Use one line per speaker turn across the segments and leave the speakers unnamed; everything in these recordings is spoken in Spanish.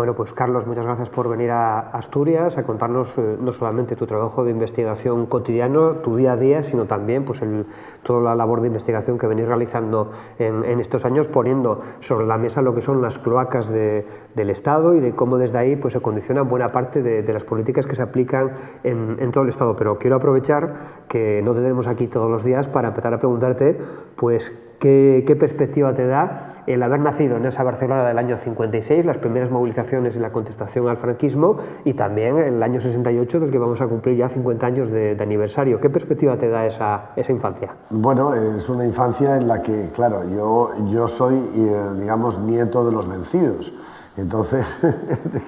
Bueno, pues Carlos, muchas gracias por venir a Asturias a contarnos no solamente tu trabajo de investigación cotidiano, tu día a día, sino también pues toda la labor de investigación que venís realizando en estos años, poniendo sobre la mesa lo que son las cloacas del Estado y de cómo desde ahí pues, se condicionan buena parte de las políticas que se aplican en todo el Estado. Pero quiero aprovechar que no te tenemos aquí todos los días para empezar a preguntarte pues qué perspectiva te da el haber nacido en esa Barcelona del año 56, las primeras movilizaciones y la contestación al franquismo, y también el año 68, del que vamos a cumplir ya 50 años de aniversario. ¿Qué perspectiva te da esa infancia?
Bueno, es una infancia en la que, claro, yo soy, digamos, nieto de los vencidos. Entonces,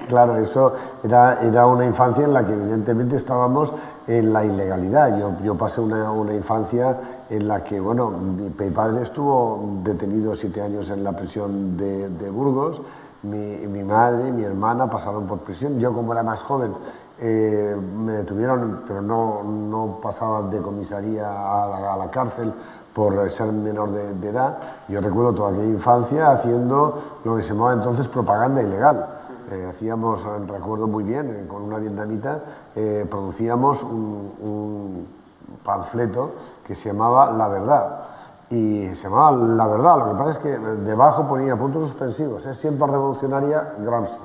claro, eso era una infancia en la que evidentemente estábamos en la ilegalidad. Yo pasé una infancia en la que, bueno, mi padre estuvo detenido 7 años en la prisión de Burgos, mi madre y mi hermana pasaron por prisión. Yo, como era más joven, me detuvieron, pero no pasaba de comisaría a la cárcel por ser menor de edad. Yo recuerdo toda aquella infancia haciendo lo que se llamaba entonces propaganda ilegal. Hacíamos, recuerdo muy bien, con una vietnamita, producíamos un panfleto que se llamaba La Verdad. Y se llamaba La Verdad, lo que pasa es que debajo ponía puntos suspensivos, es siempre revolucionaria Gramsci.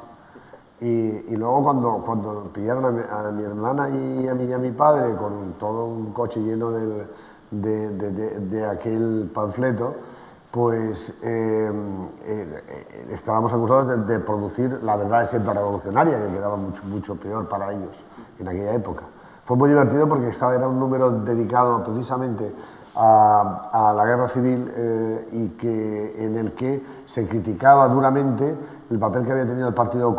Y luego cuando pillaron a mi hermana y a mí y a mi padre con todo un coche lleno de aquel panfleto, pues estábamos acusados de producir La Verdad es siempre revolucionaria, que quedaba mucho peor para ellos en aquella época. Fue muy divertido porque era un número dedicado precisamente a la guerra civil y en el que se criticaba duramente el papel que había tenido el Partido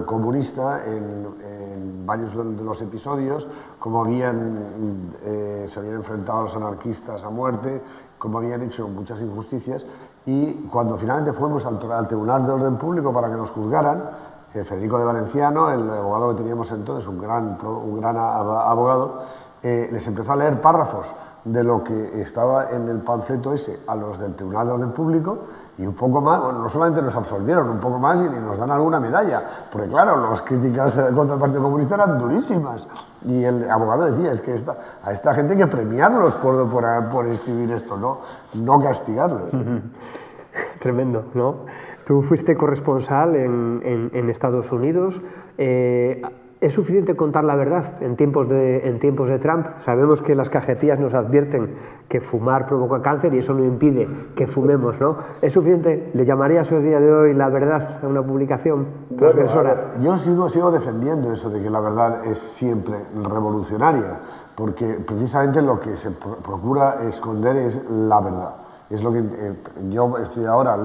Comunista en varios de los episodios, cómo se habían enfrentado a los anarquistas a muerte, cómo habían hecho muchas injusticias, y cuando finalmente fuimos al Tribunal de Orden Público para que nos juzgaran, Federico de Valenciano, el abogado que teníamos entonces, un gran abogado, les empezó a leer párrafos de lo que estaba en el panfleto ese a los del Tribunal de Orden Público, y un poco más, bueno, no solamente nos absolvieron, un poco más y nos dan alguna medalla, porque claro, las críticas contra el Partido Comunista eran durísimas, y el abogado decía, es que a esta gente hay que premiarlos por escribir esto, no castigarlos.
Tremendo, ¿no? Tú fuiste corresponsal en Estados Unidos. ¿Es suficiente contar la verdad en tiempos de Trump? Sabemos que las cajetillas nos advierten que fumar provoca cáncer y eso no impide que fumemos, ¿no? ¿Es suficiente? ¿Le llamarías hoy día de hoy la verdad a una publicación transgresora?
Bueno, yo sigo defendiendo eso de que la verdad es siempre revolucionaria, porque precisamente lo que se procura esconder es la verdad. Es lo que yo estoy ahora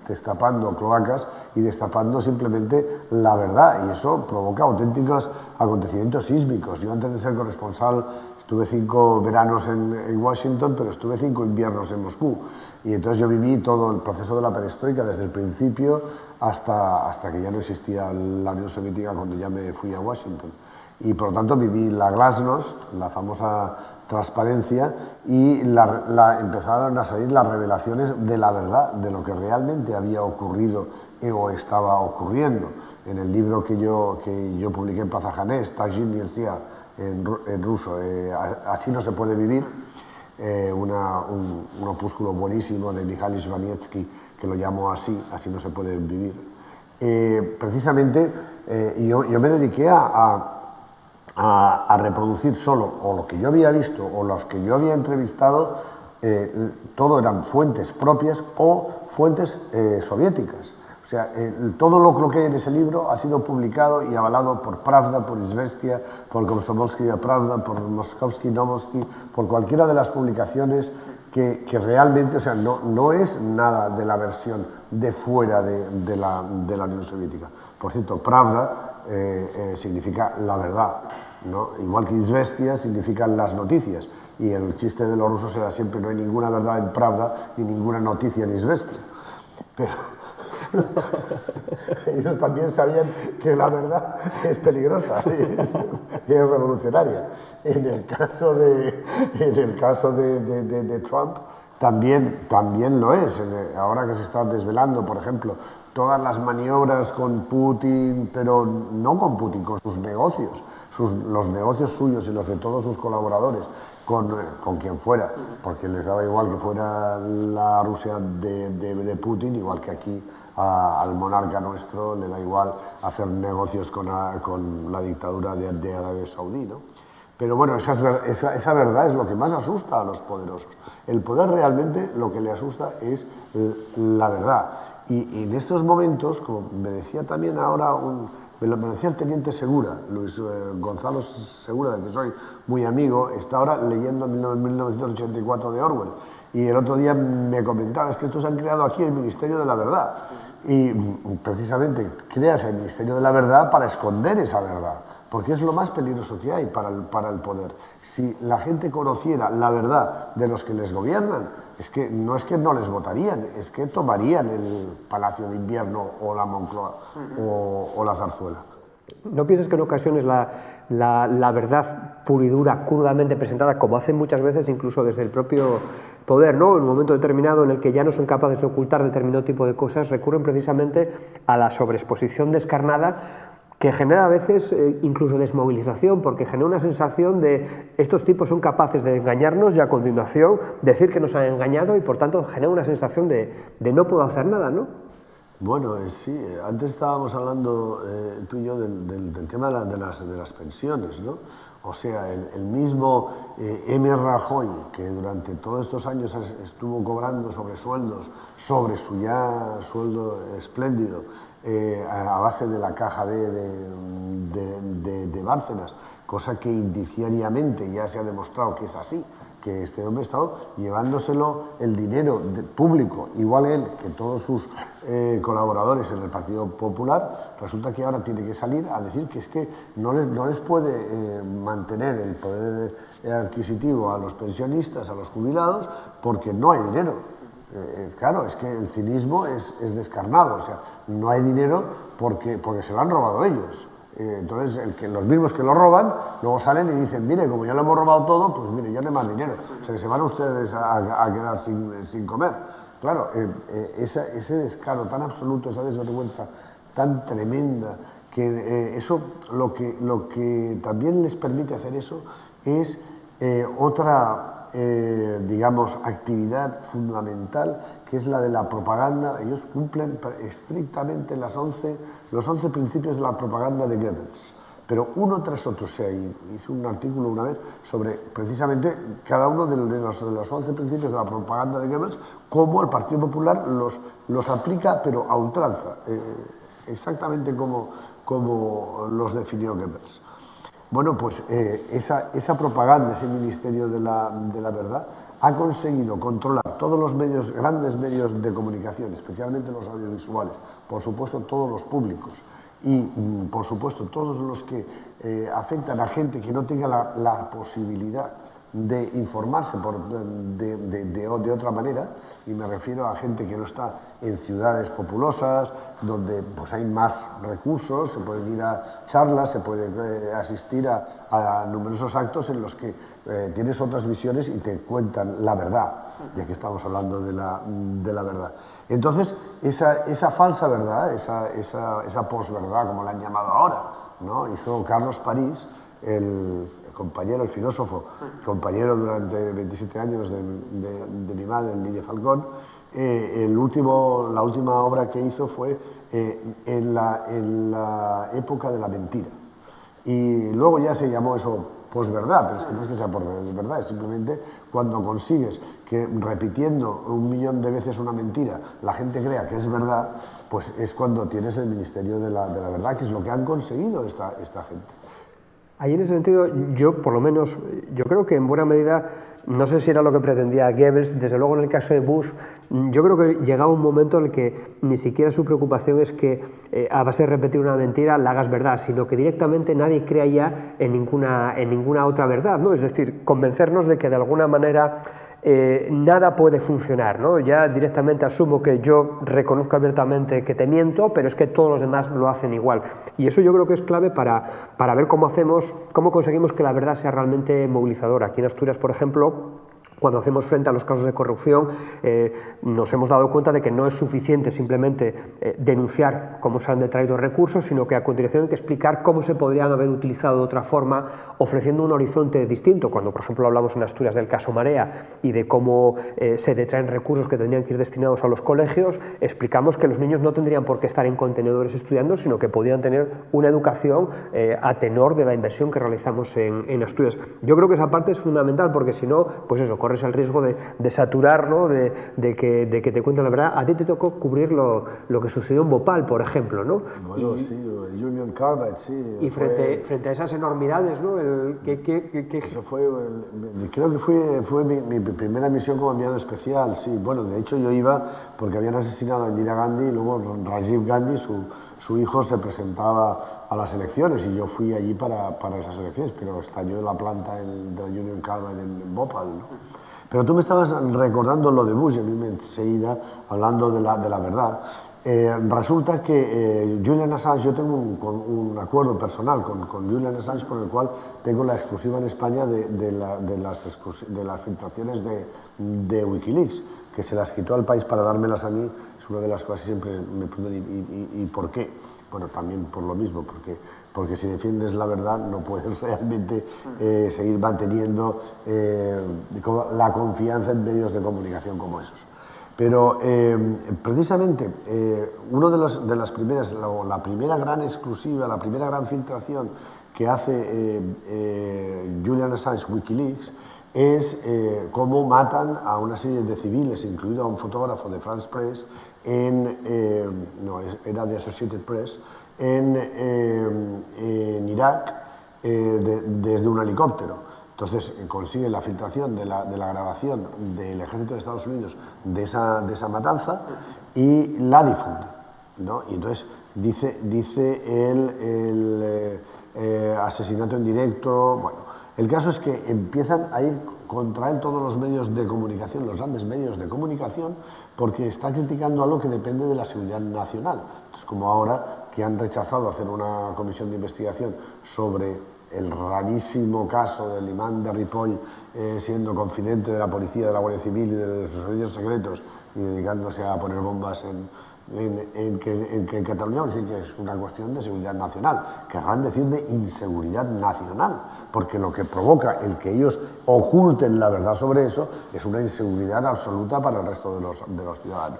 destapando cloacas y destapando simplemente la verdad, y eso provoca auténticos acontecimientos sísmicos. Yo, antes de ser corresponsal, estuve 5 veranos en Washington, pero estuve 5 inviernos en Moscú, y entonces yo viví todo el proceso de la perestroika desde el principio hasta que ya no existía la Unión Soviética, cuando ya me fui a Washington. Y por lo tanto viví la glasnost, la famosa transparencia, y empezaron a salir las revelaciones de la verdad, de lo que realmente había ocurrido o estaba ocurriendo. En el libro que yo publiqué en Plaza Janés, Tajin Nilsia, en ruso, Así no se puede vivir, un opúsculo buenísimo de Mikhail Shvanietsky, que lo llamó Así no se puede vivir. Precisamente yo me dediqué a reproducir solo o lo que yo había visto o los que yo había entrevistado, todo eran fuentes propias o fuentes soviéticas. O sea, todo lo que hay en ese libro ha sido publicado y avalado por Pravda, por Izvestia, por Komsomolskaya Pravda, por Moskovsky Novosti, por cualquiera de las publicaciones que realmente, o sea, no es nada de la versión de fuera de la Unión Soviética. Por cierto, Pravda significa la verdad, ¿no? Igual que Izvestia significan las noticias, y el chiste de los rusos era siempre: no hay ninguna verdad en Pravda ni ninguna noticia en Izvestia. Pero ellos también sabían que la verdad es peligrosa y es revolucionaria. En el caso de Trump también lo es. Ahora que se está desvelando, por ejemplo, todas las maniobras con Putin, pero no con Putin, con sus negocios, los negocios suyos y los de todos sus colaboradores, con quien fuera, porque les daba igual que fuera la Rusia de Putin, igual que aquí al monarca nuestro le da igual hacer negocios con la dictadura de Arabia Saudí, ¿no? Pero bueno, esa verdad es lo que más asusta a los poderosos. El poder realmente lo que le asusta es la verdad. Y en estos momentos, como me decía también ahora, me lo decía el teniente Segura, Luis Gonzalo Segura, del que soy muy amigo, está ahora leyendo 1984 de Orwell. Y el otro día me comentaba, es que estos han creado aquí el Ministerio de la Verdad. Y precisamente creas el Ministerio de la Verdad para esconder esa verdad, porque es lo más peligroso que hay para el poder. Si la gente conociera la verdad de los que les gobiernan, es que no les votarían, es que tomarían el Palacio de Invierno o la Moncloa o la Zarzuela.
¿No piensas que en ocasiones la verdad pura y dura, crudamente presentada, como hacen muchas veces incluso desde el propio poder, ¿no?, en un momento determinado en el que ya no son capaces de ocultar determinado tipo de cosas, recurren precisamente a la sobreexposición descarnada, que genera a veces incluso desmovilización, porque genera una sensación de estos tipos son capaces de engañarnos y a continuación decir que nos han engañado, y por tanto genera una sensación de no puedo hacer nada, ¿no?
Bueno, sí, antes estábamos hablando tú y yo del tema de las pensiones, ¿no? O sea, el mismo M. Rajoy, que durante todos estos años estuvo cobrando sobresueldos sobre su ya sueldo espléndido, a base de la caja B de Bárcenas, cosa que indiciariamente ya se ha demostrado que es así, que este hombre ha estado llevándoselo el dinero público, igual él que todos sus colaboradores en el Partido Popular. Resulta que ahora tiene que salir a decir que es que no les puede mantener el poder adquisitivo a los pensionistas, a los jubilados, porque no hay dinero. Claro, es que el cinismo es descarnado, o sea, no hay dinero porque se lo han robado ellos. Entonces, los mismos que lo roban, luego salen y dicen, mire, como ya lo hemos robado todo, pues mire, ya no hay más dinero. O sea, que se van ustedes a quedar sin comer. Claro, ese descaro tan absoluto, esa desvergüenza tan tremenda, que eso lo que también les permite hacer eso es otra digamos, actividad fundamental, que es la de la propaganda. Ellos cumplen estrictamente los 11 principios de la propaganda de Goebbels, pero uno tras otro. O sea, hice un artículo una vez sobre precisamente cada uno de los 11 principios de la propaganda de Goebbels, cómo el Partido Popular los aplica, pero a ultranza, exactamente como los definió Goebbels. Bueno, pues esa propaganda, ese Ministerio de la Verdad, ha conseguido controlar todos los medios, grandes medios de comunicación, especialmente los audiovisuales, por supuesto todos los públicos y, por supuesto, todos los que afectan a gente que no tenga la posibilidad de informarse de otra manera, y me refiero a gente que no está en ciudades populosas, donde pues hay más recursos, se pueden ir a charlas, se puede asistir a numerosos actos en los que tienes otras visiones y te cuentan la verdad, ya que estamos hablando de la verdad. Entonces, esa falsa verdad, esa posverdad, como la han llamado ahora, ¿no?, hizo Carlos París, el compañero, el filósofo, compañero durante 27 años de mi madre, Lidia Falcón. La última obra que hizo fue en la época de la mentira. Y luego ya se llamó eso posverdad, pero es que no es que sea posverdad, es simplemente cuando consigues que repitiendo 1.000.000 de veces una mentira la gente crea que es verdad, pues es cuando tienes el Ministerio de la Verdad, que es lo que han conseguido esta gente.
Ahí en ese sentido, yo por lo menos, yo creo que en buena medida, no sé si era lo que pretendía Goebbels, desde luego en el caso de Bush, yo creo que llegaba un momento en el que ni siquiera su preocupación es que a base de repetir una mentira la hagas verdad, sino que directamente nadie crea ya en ninguna otra verdad, ¿no? Es decir, convencernos de que de alguna manera nada puede funcionar, ¿no? Ya directamente asumo que yo reconozco abiertamente que te miento, pero es que todos los demás lo hacen igual. Y eso yo creo que es clave para ver cómo conseguimos que la verdad sea realmente movilizadora. Aquí en Asturias, por ejemplo, cuando hacemos frente a los casos de corrupción, nos hemos dado cuenta de que no es suficiente simplemente denunciar cómo se han detraído recursos, sino que a continuación hay que explicar cómo se podrían haber utilizado de otra forma, ofreciendo un horizonte distinto. Cuando, por ejemplo, hablamos en Asturias del caso Marea y de cómo se detraen recursos que tendrían que ir destinados a los colegios, explicamos que los niños no tendrían por qué estar en contenedores estudiando, sino que podían tener una educación a tenor de la inversión que realizamos en Asturias. Yo creo que esa parte es fundamental, porque si no, pues eso, corres el riesgo de saturar, ¿no? de que te cuenten la verdad. A ti te tocó cubrir lo que sucedió en Bhopal, por ejemplo, ¿no?
Bueno, sí, Union Carbide, sí.
Y frente a esas enormidades, ¿no?
Eso fue, creo que fue mi primera misión como enviado especial, sí. Bueno, de hecho yo iba porque habían asesinado a Indira Gandhi y luego Rajiv Gandhi, su hijo, se presentaba a las elecciones y yo fui allí para esas elecciones, pero estalló la planta de Union Carbide en Bhopal, ¿no? Pero tú me estabas recordando lo de Bush, y a mí me enseguida, hablando de la verdad. Resulta que Julian Assange, yo tengo un acuerdo personal con Julian Assange por el cual tengo la exclusiva en España de las filtraciones de Wikileaks, que se las quitó al país para dármelas a mí. Es una de las cosas que siempre me preguntan, ¿y por qué? Bueno, también por lo mismo, porque si defiendes la verdad no puedes realmente seguir manteniendo la confianza en medios de comunicación como esos. Pero precisamente una de las primeras, la primera gran exclusiva, la primera gran filtración que hace Julian Assange Wikileaks es cómo matan a una serie de civiles, incluido a un fotógrafo de France Press, era de Associated Press, en Irak desde un helicóptero. Entonces consigue la filtración de la grabación del ejército de Estados Unidos de esa matanza y la difunde, ¿no? Y entonces dice el asesinato en directo. Bueno, el caso es que empiezan a ir contra él todos los medios de comunicación, los grandes medios de comunicación, porque está criticando algo que depende de la seguridad nacional. Entonces, como ahora que han rechazado hacer una comisión de investigación sobre el rarísimo caso del imán de Ripoll siendo confidente de la policía, de la Guardia Civil y de los servicios secretos y dedicándose a poner bombas en Cataluña, así que es una cuestión de seguridad nacional, querrán decir de inseguridad nacional, porque lo que provoca el que ellos oculten la verdad sobre eso es una inseguridad absoluta para el resto de los ciudadanos.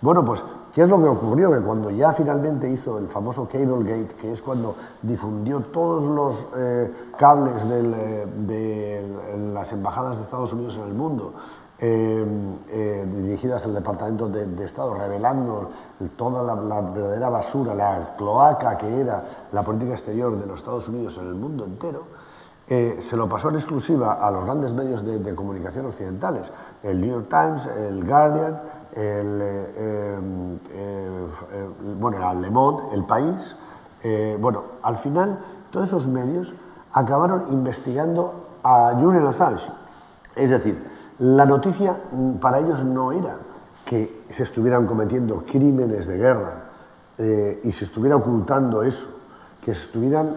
Bueno, pues, ¿qué es lo que ocurrió? Que cuando ya finalmente hizo el famoso Cablegate, que es cuando difundió todos los cables de las embajadas de Estados Unidos en el mundo, dirigidas al Departamento de Estado, revelando toda la verdadera basura, la cloaca que era la política exterior de los Estados Unidos en el mundo entero, se lo pasó en exclusiva a los grandes medios de comunicación occidentales, el New York Times, el Guardian, el Le Monde, El País. Bueno, al final todos esos medios acabaron investigando a Julian Assange. Es decir, la noticia para ellos no era que se estuvieran cometiendo crímenes de guerra y se estuviera ocultando eso, que se estuvieran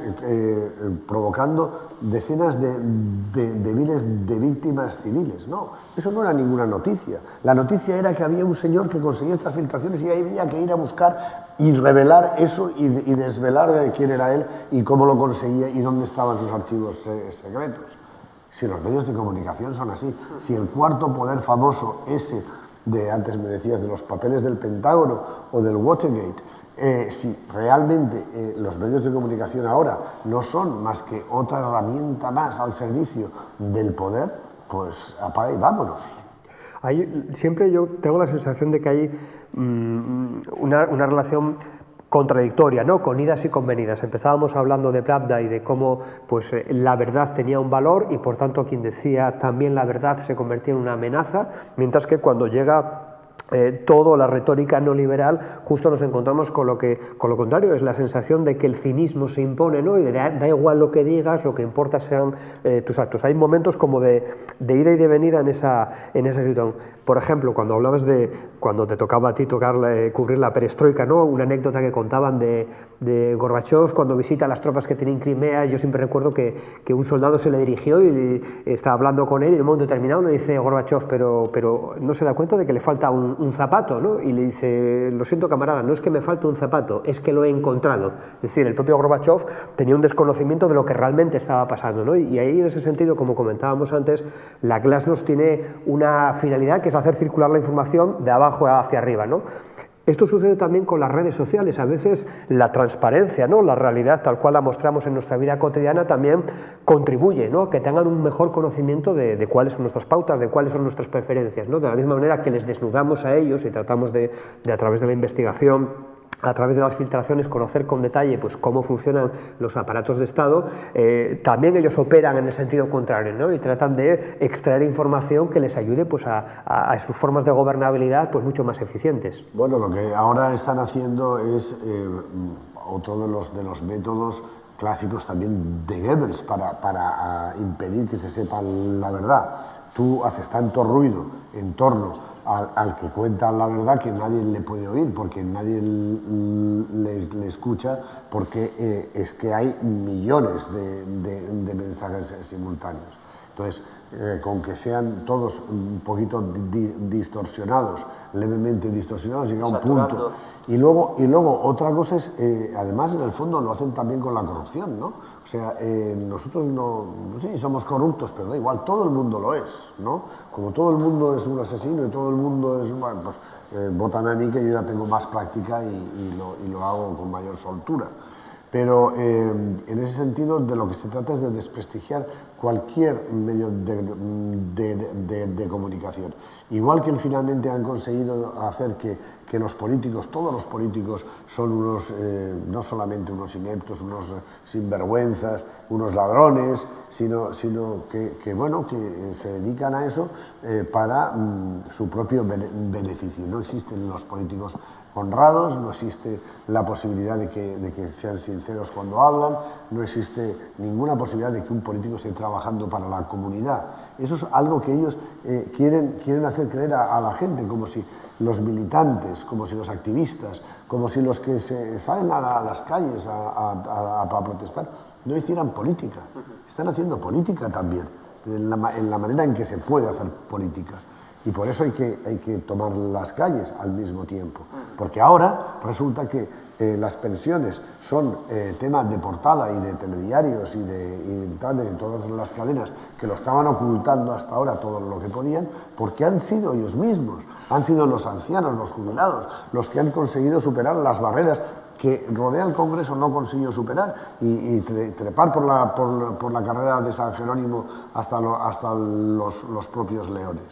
provocando decenas de miles de víctimas civiles. No, eso no era ninguna noticia. La noticia era que había un señor que conseguía estas filtraciones y había que ir a buscar y revelar eso y desvelar quién era él y cómo lo conseguía y dónde estaban sus archivos secretos. Si los medios de comunicación son así, si el cuarto poder famoso ese antes me decías, de los papeles del Pentágono o del Watergate, si realmente los medios de comunicación ahora no son más que otra herramienta más al servicio del poder, pues apaga y vámonos.
Siempre yo tengo la sensación de que hay una relación contradictoria, ¿no? Con idas y con venidas. Empezábamos hablando de Pravda y de cómo pues, la verdad tenía un valor y por tanto quien decía también la verdad se convertía en una amenaza, mientras que cuando llega todo la retórica no liberal, justo nos encontramos con lo contrario, es la sensación de que el cinismo se impone, ¿no? Y da igual lo que digas, lo que importa sean tus actos. Hay momentos como de ida y de venida en esa situación. Por ejemplo, cuando hablabas de cuando te tocaba a ti cubrir la perestroika, ¿no? Una anécdota que contaban de Gorbachev cuando visita las tropas que tienen Crimea. Yo siempre recuerdo que un soldado se le dirigió y estaba hablando con él y en un momento determinado le dice Gorbachev, pero no se da cuenta de que le falta un zapato, ¿no? Y le dice, lo siento camarada, no es que me falte un zapato, es que lo he encontrado. Es decir, el propio Gorbachev tenía un desconocimiento de lo que realmente estaba pasando, ¿no? Y ahí en ese sentido, como comentábamos antes, la Glasnost tiene una finalidad que es hacer circular la información de abajo hacia arriba, ¿no? Esto sucede también con las redes sociales. A veces la transparencia, ¿no? La realidad tal cual la mostramos en nuestra vida cotidiana también contribuye, ¿no? Que tengan un mejor conocimiento de cuáles son nuestras pautas, de cuáles son nuestras preferencias, ¿no? De la misma manera que les desnudamos a ellos y tratamos de a través de la investigación, a través de las filtraciones, conocer con detalle pues, cómo funcionan los aparatos de Estado, también ellos operan en el sentido contrario, ¿no? Y tratan de extraer información que les ayude pues, a sus formas de gobernabilidad pues, mucho más eficientes.
Bueno, lo que ahora están haciendo es otro de los métodos clásicos también de Goebbels para impedir que se sepa la verdad. Tú haces tanto ruido en torno al que cuenta la verdad que nadie le puede oír, porque nadie le escucha, porque es que hay millones de mensajes simultáneos. Entonces, con que sean todos un poquito distorsionados, levemente distorsionados, llega a un punto. Y luego otra cosa es, además en el fondo lo hacen también con la corrupción, ¿no? O sea, nosotros no sé si somos corruptos, pero da igual, todo el mundo lo es, ¿no? Como todo el mundo es un asesino y todo el mundo es, bueno, pues vótame a mí que yo ya tengo más práctica y lo hago con mayor soltura. Pero en ese sentido de lo que se trata es de desprestigiar cualquier medio de comunicación. Igual que finalmente han conseguido hacer que los políticos, todos los políticos son unos, no solamente unos ineptos, unos sinvergüenzas, unos ladrones, sino que bueno, que se dedican a eso para su propio beneficio. No existen los políticos honrados, no existe la posibilidad de que sean sinceros cuando hablan, no existe ninguna posibilidad de que un político esté trabajando para la comunidad. Eso es algo que ellos quieren hacer creer a la gente, como si los militantes, como si los activistas, como si los que se salen a las calles a protestar, no hicieran política. Están haciendo política también, en la manera en que se puede hacer política. Y por eso hay que tomar las calles al mismo tiempo. Porque ahora resulta que las pensiones son temas de portada y de telediarios y de todas las cadenas que lo estaban ocultando hasta ahora todo lo que podían, porque han sido ellos mismos, han sido los ancianos, los jubilados, los que han conseguido superar las barreras que Rodea el Congreso no consiguió superar y trepar por la carrera de San Jerónimo hasta los propios leones.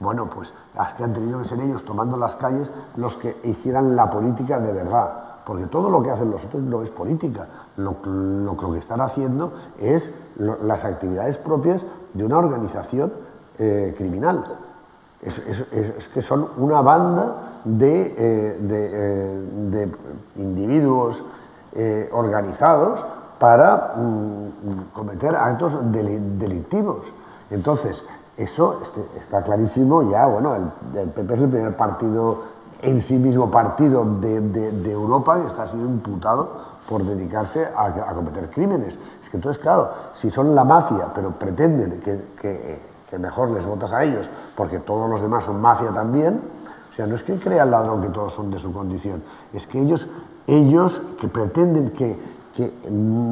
Bueno, pues es que han tenido que ser ellos tomando las calles los que hicieran la política de verdad, porque todo lo que hacen los otros no es política, lo que están haciendo es las actividades propias de una organización criminal. Es que son una banda de individuos organizados para cometer actos delictivos. Entonces, eso está clarísimo ya. Bueno, el PP es el primer partido, en sí mismo partido de Europa que está siendo imputado por dedicarse a cometer crímenes. Es que entonces, claro, si son la mafia, pero pretenden que mejor les votas a ellos, porque todos los demás son mafia también. O sea, no es que crea el ladrón que todos son de su condición, es que ellos que pretenden que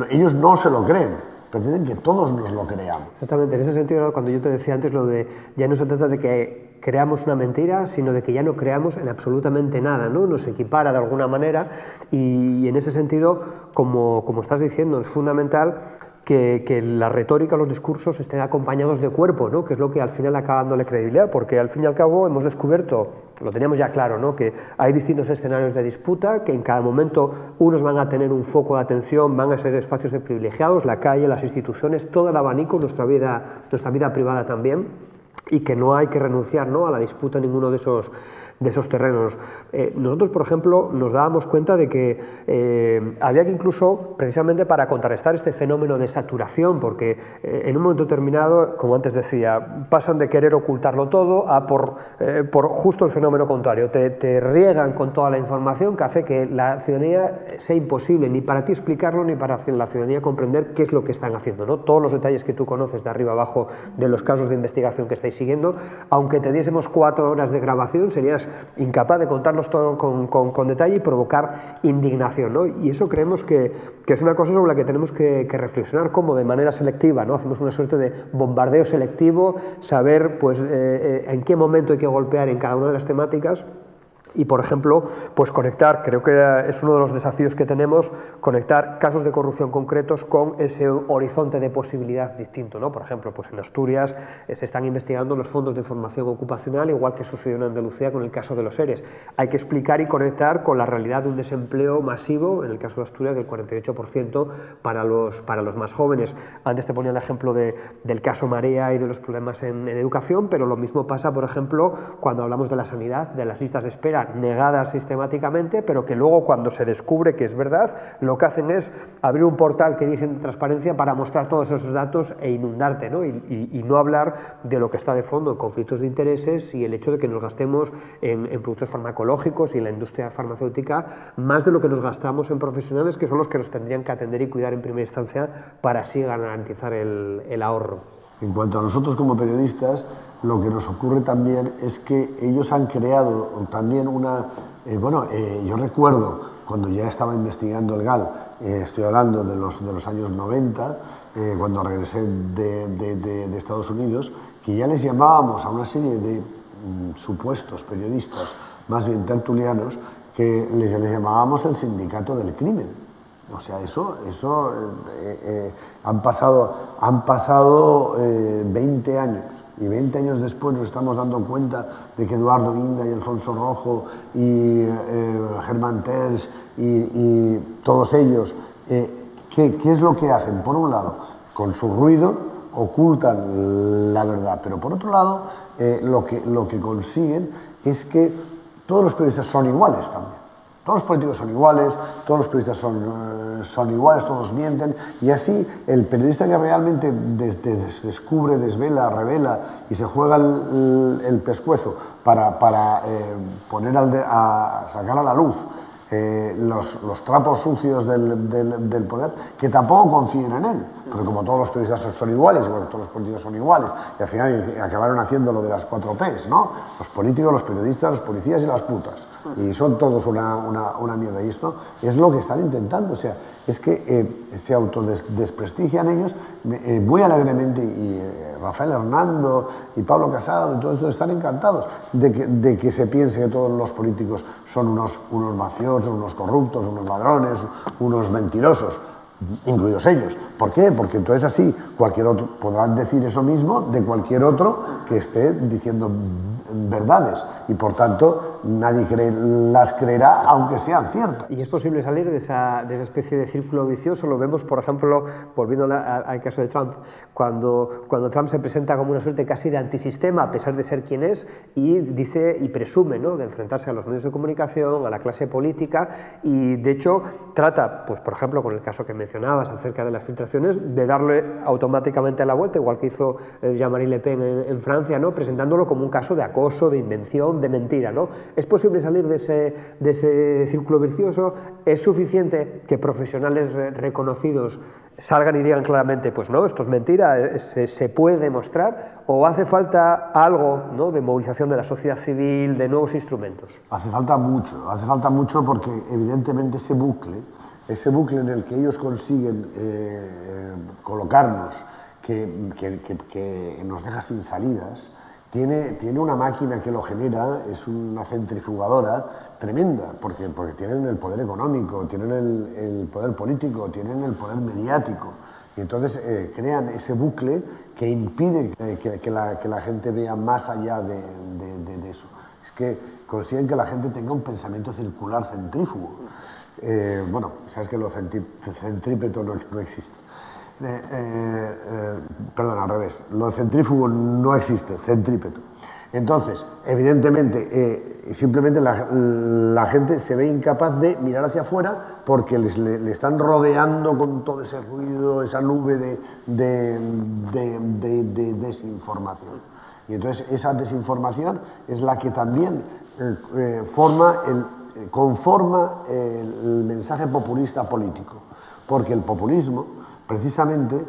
ellos no se lo creen, pretenden que todos nos lo creamos.
Exactamente, en ese sentido, cuando yo te decía antes lo de ya no se trata de que creamos una mentira, sino de que ya no creamos en absolutamente nada, ¿no? Nos equipara de alguna manera y en ese sentido, como estás diciendo, es fundamental que la retórica, los discursos estén acompañados de cuerpo, ¿no? Que es lo que al final acaba dándole credibilidad, porque al fin y al cabo hemos descubierto, lo teníamos ya claro, ¿no? Que hay distintos escenarios de disputa, que en cada momento unos van a tener un foco de atención, van a ser espacios de privilegiados, la calle, las instituciones, todo el abanico, nuestra vida privada también, y que no hay que renunciar, ¿no? A la disputa en ninguno de esos terrenos. Nosotros, por ejemplo, nos dábamos cuenta de que había que incluso, precisamente para contrarrestar este fenómeno de saturación, porque en un momento determinado, como antes decía, pasan de querer ocultarlo todo a por justo el fenómeno contrario, te riegan con toda la información que hace que la ciudadanía sea imposible ni para ti explicarlo ni para la ciudadanía comprender qué es lo que están haciendo, ¿no? Todos los detalles que tú conoces de arriba abajo de los casos de investigación que estáis siguiendo, aunque te diésemos 4 horas de grabación, serías incapaz de contarnos todo con detalle y provocar indignación, ¿no? Y eso creemos que es una cosa sobre la que tenemos que reflexionar, como de manera selectiva, ¿no? Hacemos una suerte de bombardeo selectivo, saber pues, en qué momento hay que golpear en cada una de las temáticas. Y, por ejemplo, pues conectar, creo que es uno de los desafíos que tenemos, conectar casos de corrupción concretos con ese horizonte de posibilidad distinto, ¿no? Por ejemplo, pues en Asturias se están investigando los fondos de formación ocupacional, igual que sucedió en Andalucía con el caso de los ERES. Hay que explicar y conectar con la realidad de un desempleo masivo, en el caso de Asturias, del 48% para los más jóvenes. Antes te ponía el ejemplo del caso Marea y de los problemas en educación, pero lo mismo pasa, por ejemplo, cuando hablamos de la sanidad, de las listas de espera negadas sistemáticamente, pero que luego, cuando se descubre que es verdad, lo que hacen es abrir un portal que dicen transparencia para mostrar todos esos datos e inundarte, ¿no? Y no hablar de lo que está de fondo, conflictos de intereses y el hecho de que nos gastemos en productos farmacológicos y en la industria farmacéutica más de lo que nos gastamos en profesionales que son los que nos tendrían que atender y cuidar en primera instancia para así garantizar el ahorro.
En cuanto a nosotros como periodistas, lo que nos ocurre también es que ellos han creado también una... yo recuerdo cuando ya estaba investigando el GAL, estoy hablando de los años 90, cuando regresé de Estados Unidos, que ya les llamábamos a una serie de supuestos periodistas, más bien tertulianos, que les llamábamos el sindicato del crimen. O sea, han pasado 20 años y 20 años después nos estamos dando cuenta de que Eduardo Inda y Alfonso Rojo y Germán Terç y todos ellos, ¿qué es lo que hacen? Por un lado, con su ruido ocultan la verdad, pero por otro lado, lo que consiguen es que todos los periodistas son iguales también. Todos los políticos son iguales, todos los periodistas son iguales, todos mienten, y así el periodista que realmente descubre, desvela, revela y se juega el pescuezo para sacar a la luz los trapos sucios del poder, que tampoco confíen en él, porque como todos los periodistas son iguales, bueno, todos los políticos son iguales, y al final acabaron haciendo lo de las 4 Ps, ¿no? Los políticos, los periodistas, los policías y las putas, y son todos una mierda, y esto es lo que están intentando, o sea, es que se autodesprestigian ellos muy alegremente, y Rafael Hernando y Pablo Casado y todo esto están encantados de que se piense que todos los políticos son unos mafiosos, unos corruptos, unos ladrones, unos mentirosos, incluidos ellos. ¿Por qué? Porque entonces así cualquier otro podrá decir eso mismo de cualquier otro que esté diciendo verdades, y por tanto nadie las creerá aunque sean ciertas.
¿Y es posible salir de esa especie de círculo vicioso? Lo vemos, por ejemplo, volviendo al caso de Trump, cuando Trump se presenta como una suerte casi de antisistema, a pesar de ser quien es, y dice y presume, ¿no?, de enfrentarse a los medios de comunicación, a la clase política, y de hecho trata, pues por ejemplo, con el caso que mencionabas acerca de las filtraciones, de darle automáticamente la vuelta, igual que hizo Jean-Marie Le Pen en Francia, ¿no?, presentándolo como un caso de acoso, de invención, de mentira, ¿no? ¿Es posible salir de ese círculo vicioso? ¿Es suficiente que profesionales reconocidos salgan y digan claramente, pues no, esto es mentira, se puede demostrar? ¿O hace falta algo, ¿no?, de movilización de la sociedad civil, de nuevos instrumentos?
Hace falta mucho porque evidentemente ese bucle en el que ellos consiguen colocarnos, que nos deja sin salidas, tiene una máquina que lo genera, es una centrifugadora tremenda, porque tienen el poder económico, tienen el poder político, tienen el poder mediático, y entonces crean ese bucle que impide que la gente vea más allá de eso. Es que consiguen que la gente tenga un pensamiento circular centrífugo. Sabes que lo centrípeto no existe. Perdón, al revés, lo centrífugo no existe, centrípeto. Entonces, evidentemente, simplemente la gente se ve incapaz de mirar hacia afuera porque le están rodeando con todo ese ruido, esa nube de desinformación. Y entonces esa desinformación es la que también conforma el mensaje populista político, porque el populismo precisamente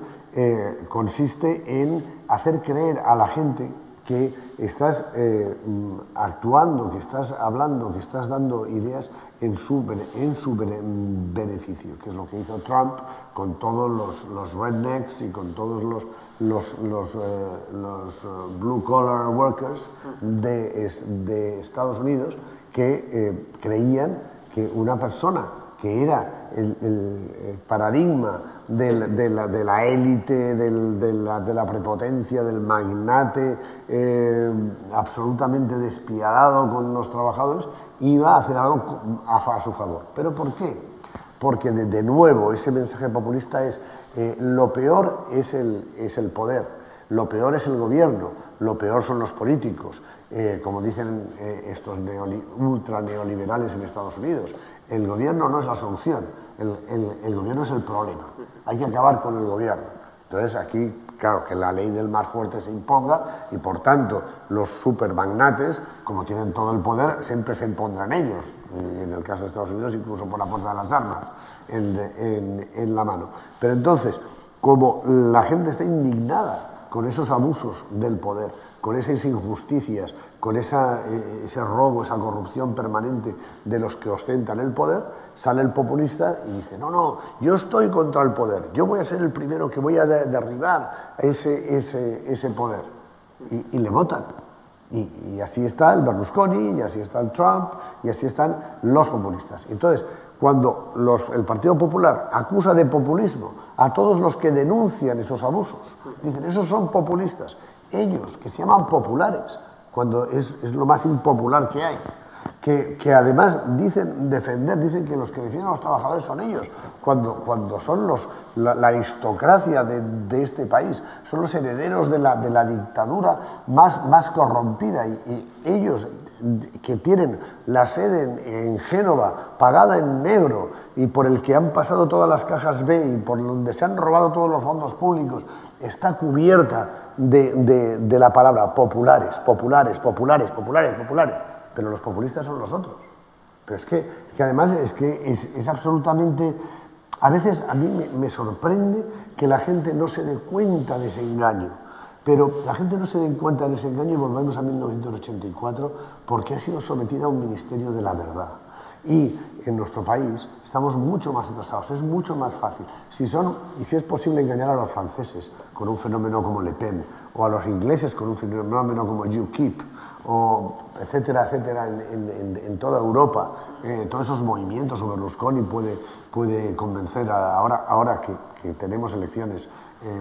consiste en hacer creer a la gente que estás actuando, que estás hablando, que estás dando ideas en su beneficio, que es lo que hizo Trump con todos los rednecks y con todos los blue collar workers de Estados Unidos que creían que una persona que era el paradigma de la élite, de la prepotencia, del magnate absolutamente despiadado con los trabajadores, iba a hacer algo a su favor. ¿Pero por qué? Porque de nuevo ese mensaje populista es lo peor es el poder, lo peor es el gobierno, lo peor son los políticos, como dicen estos ultra neoliberales en Estados Unidos. El gobierno no es la solución, el gobierno es el problema. Hay que acabar con el gobierno. Entonces aquí, claro, que la ley del más fuerte se imponga y por tanto los supermagnates, como tienen todo el poder, siempre se impondrán ellos. Y en el caso de Estados Unidos incluso por la fuerza de las armas en la mano. Pero entonces, como la gente está indignada con esos abusos del poder, con esas injusticias, con ese robo, esa corrupción permanente de los que ostentan el poder, sale el populista y dice, no, yo estoy contra el poder, yo voy a ser el primero que voy a derribar ese poder. Y le votan. Y así está el Berlusconi, y así está el Trump, y así están los populistas. Entonces, cuando el Partido Popular acusa de populismo a todos los que denuncian esos abusos, dicen, esos son populistas, ellos que se llaman populares, cuando es lo más impopular que hay, que además dicen que los que defienden a los trabajadores son ellos, cuando son la aristocracia de este país, son los herederos de la dictadura más corrompida, y ellos que tienen la sede en Génova, pagada en negro, y por el que han pasado todas las cajas B y por donde se han robado todos los fondos públicos, está cubierta de la palabra populares, pero los populistas son los otros. Pero es que además es absolutamente... A veces a mí me sorprende que la gente no se dé cuenta de ese engaño. Pero la gente no se da cuenta de ese engaño y volvemos a 1984 porque ha sido sometida a un ministerio de la verdad. Y en nuestro país estamos mucho más atrasados, es mucho más fácil. Si es posible engañar a los franceses con un fenómeno como Le Pen, o a los ingleses con un fenómeno como UKIP, o etcétera, etcétera, en toda Europa, todos esos movimientos, o Berlusconi puede convencer, ahora que tenemos elecciones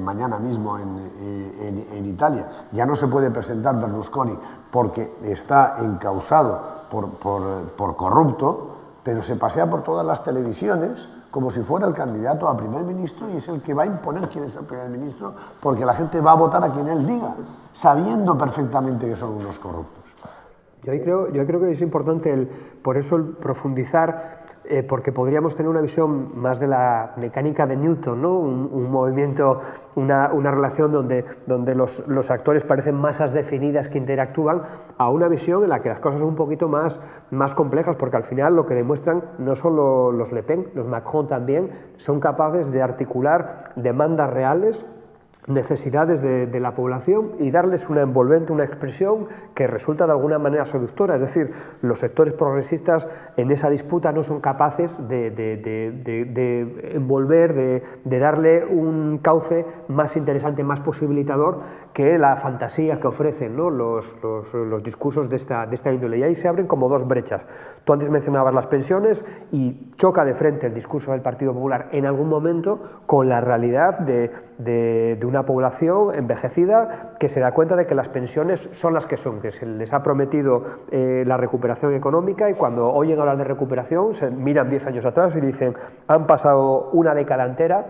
mañana mismo en Italia. Ya no se puede presentar Berlusconi porque está encausado por corrupto, pero se pasea por todas las televisiones como si fuera el candidato a primer ministro y es el que va a imponer quién es el primer ministro porque la gente va a votar a quien él diga, sabiendo perfectamente que son unos corruptos.
Yo creo que es importante por eso el profundizar, porque podríamos tener una visión más de la mecánica de Newton, ¿no? Un movimiento, una relación donde los actores parecen masas definidas que interactúan, a una visión en la que las cosas son un poquito más complejas, porque al final lo que demuestran no solo los Le Pen, los Macron también, son capaces de articular demandas reales, necesidades de la población y darles una envolvente, una expresión que resulta de alguna manera seductora. Es decir, los sectores progresistas en esa disputa no son capaces de envolver, de darle un cauce más interesante, más posibilitador que la fantasía que ofrecen, ¿no? los discursos de esta índole. Y ahí se abren como dos brechas. Tú antes mencionabas las pensiones y choca de frente el discurso del Partido Popular en algún momento con la realidad de una población envejecida que se da cuenta de que las pensiones son las que son, que se les ha prometido la recuperación económica y cuando oyen hablar de recuperación se miran 10 años atrás y dicen han pasado una década entera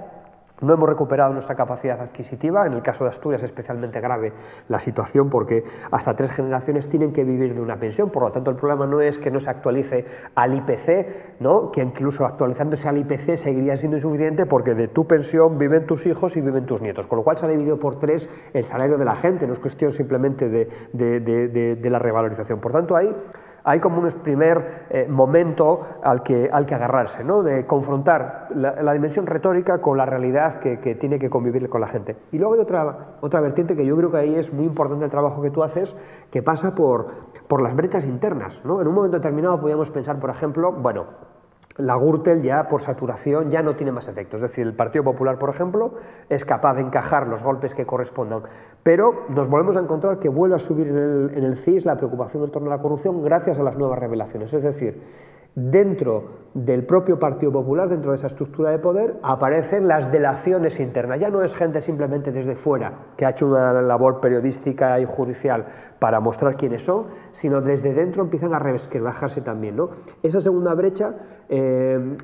No hemos recuperado nuestra capacidad adquisitiva. En el caso de Asturias es especialmente grave la situación porque hasta 3 generaciones tienen que vivir de una pensión. Por lo tanto, el problema no es que no se actualice al IPC, ¿no?, que incluso actualizándose al IPC seguiría siendo insuficiente porque de tu pensión viven tus hijos y viven tus nietos. Con lo cual se ha dividido por 3 el salario de la gente. No es cuestión simplemente de la revalorización. Por tanto, hay como un primer momento al que agarrarse, ¿no?, de confrontar la dimensión retórica con la realidad que tiene que convivir con la gente. Y luego hay otra vertiente que yo creo que ahí es muy importante el trabajo que tú haces, que pasa por las brechas internas, ¿no? En un momento determinado podríamos pensar, por ejemplo, bueno, la Gürtel ya por saturación ya no tiene más efecto, es decir, el Partido Popular, por ejemplo, es capaz de encajar los golpes que correspondan, pero nos volvemos a encontrar que vuelve a subir en el CIS la preocupación en torno a la corrupción gracias a las nuevas revelaciones, es decir, dentro del propio Partido Popular, dentro de esa estructura de poder, aparecen las delaciones internas. Ya no es gente simplemente desde fuera que ha hecho una labor periodística y judicial para mostrar quiénes son, sino desde dentro empiezan a resquebrajarse también, ¿no? Esa segunda brecha,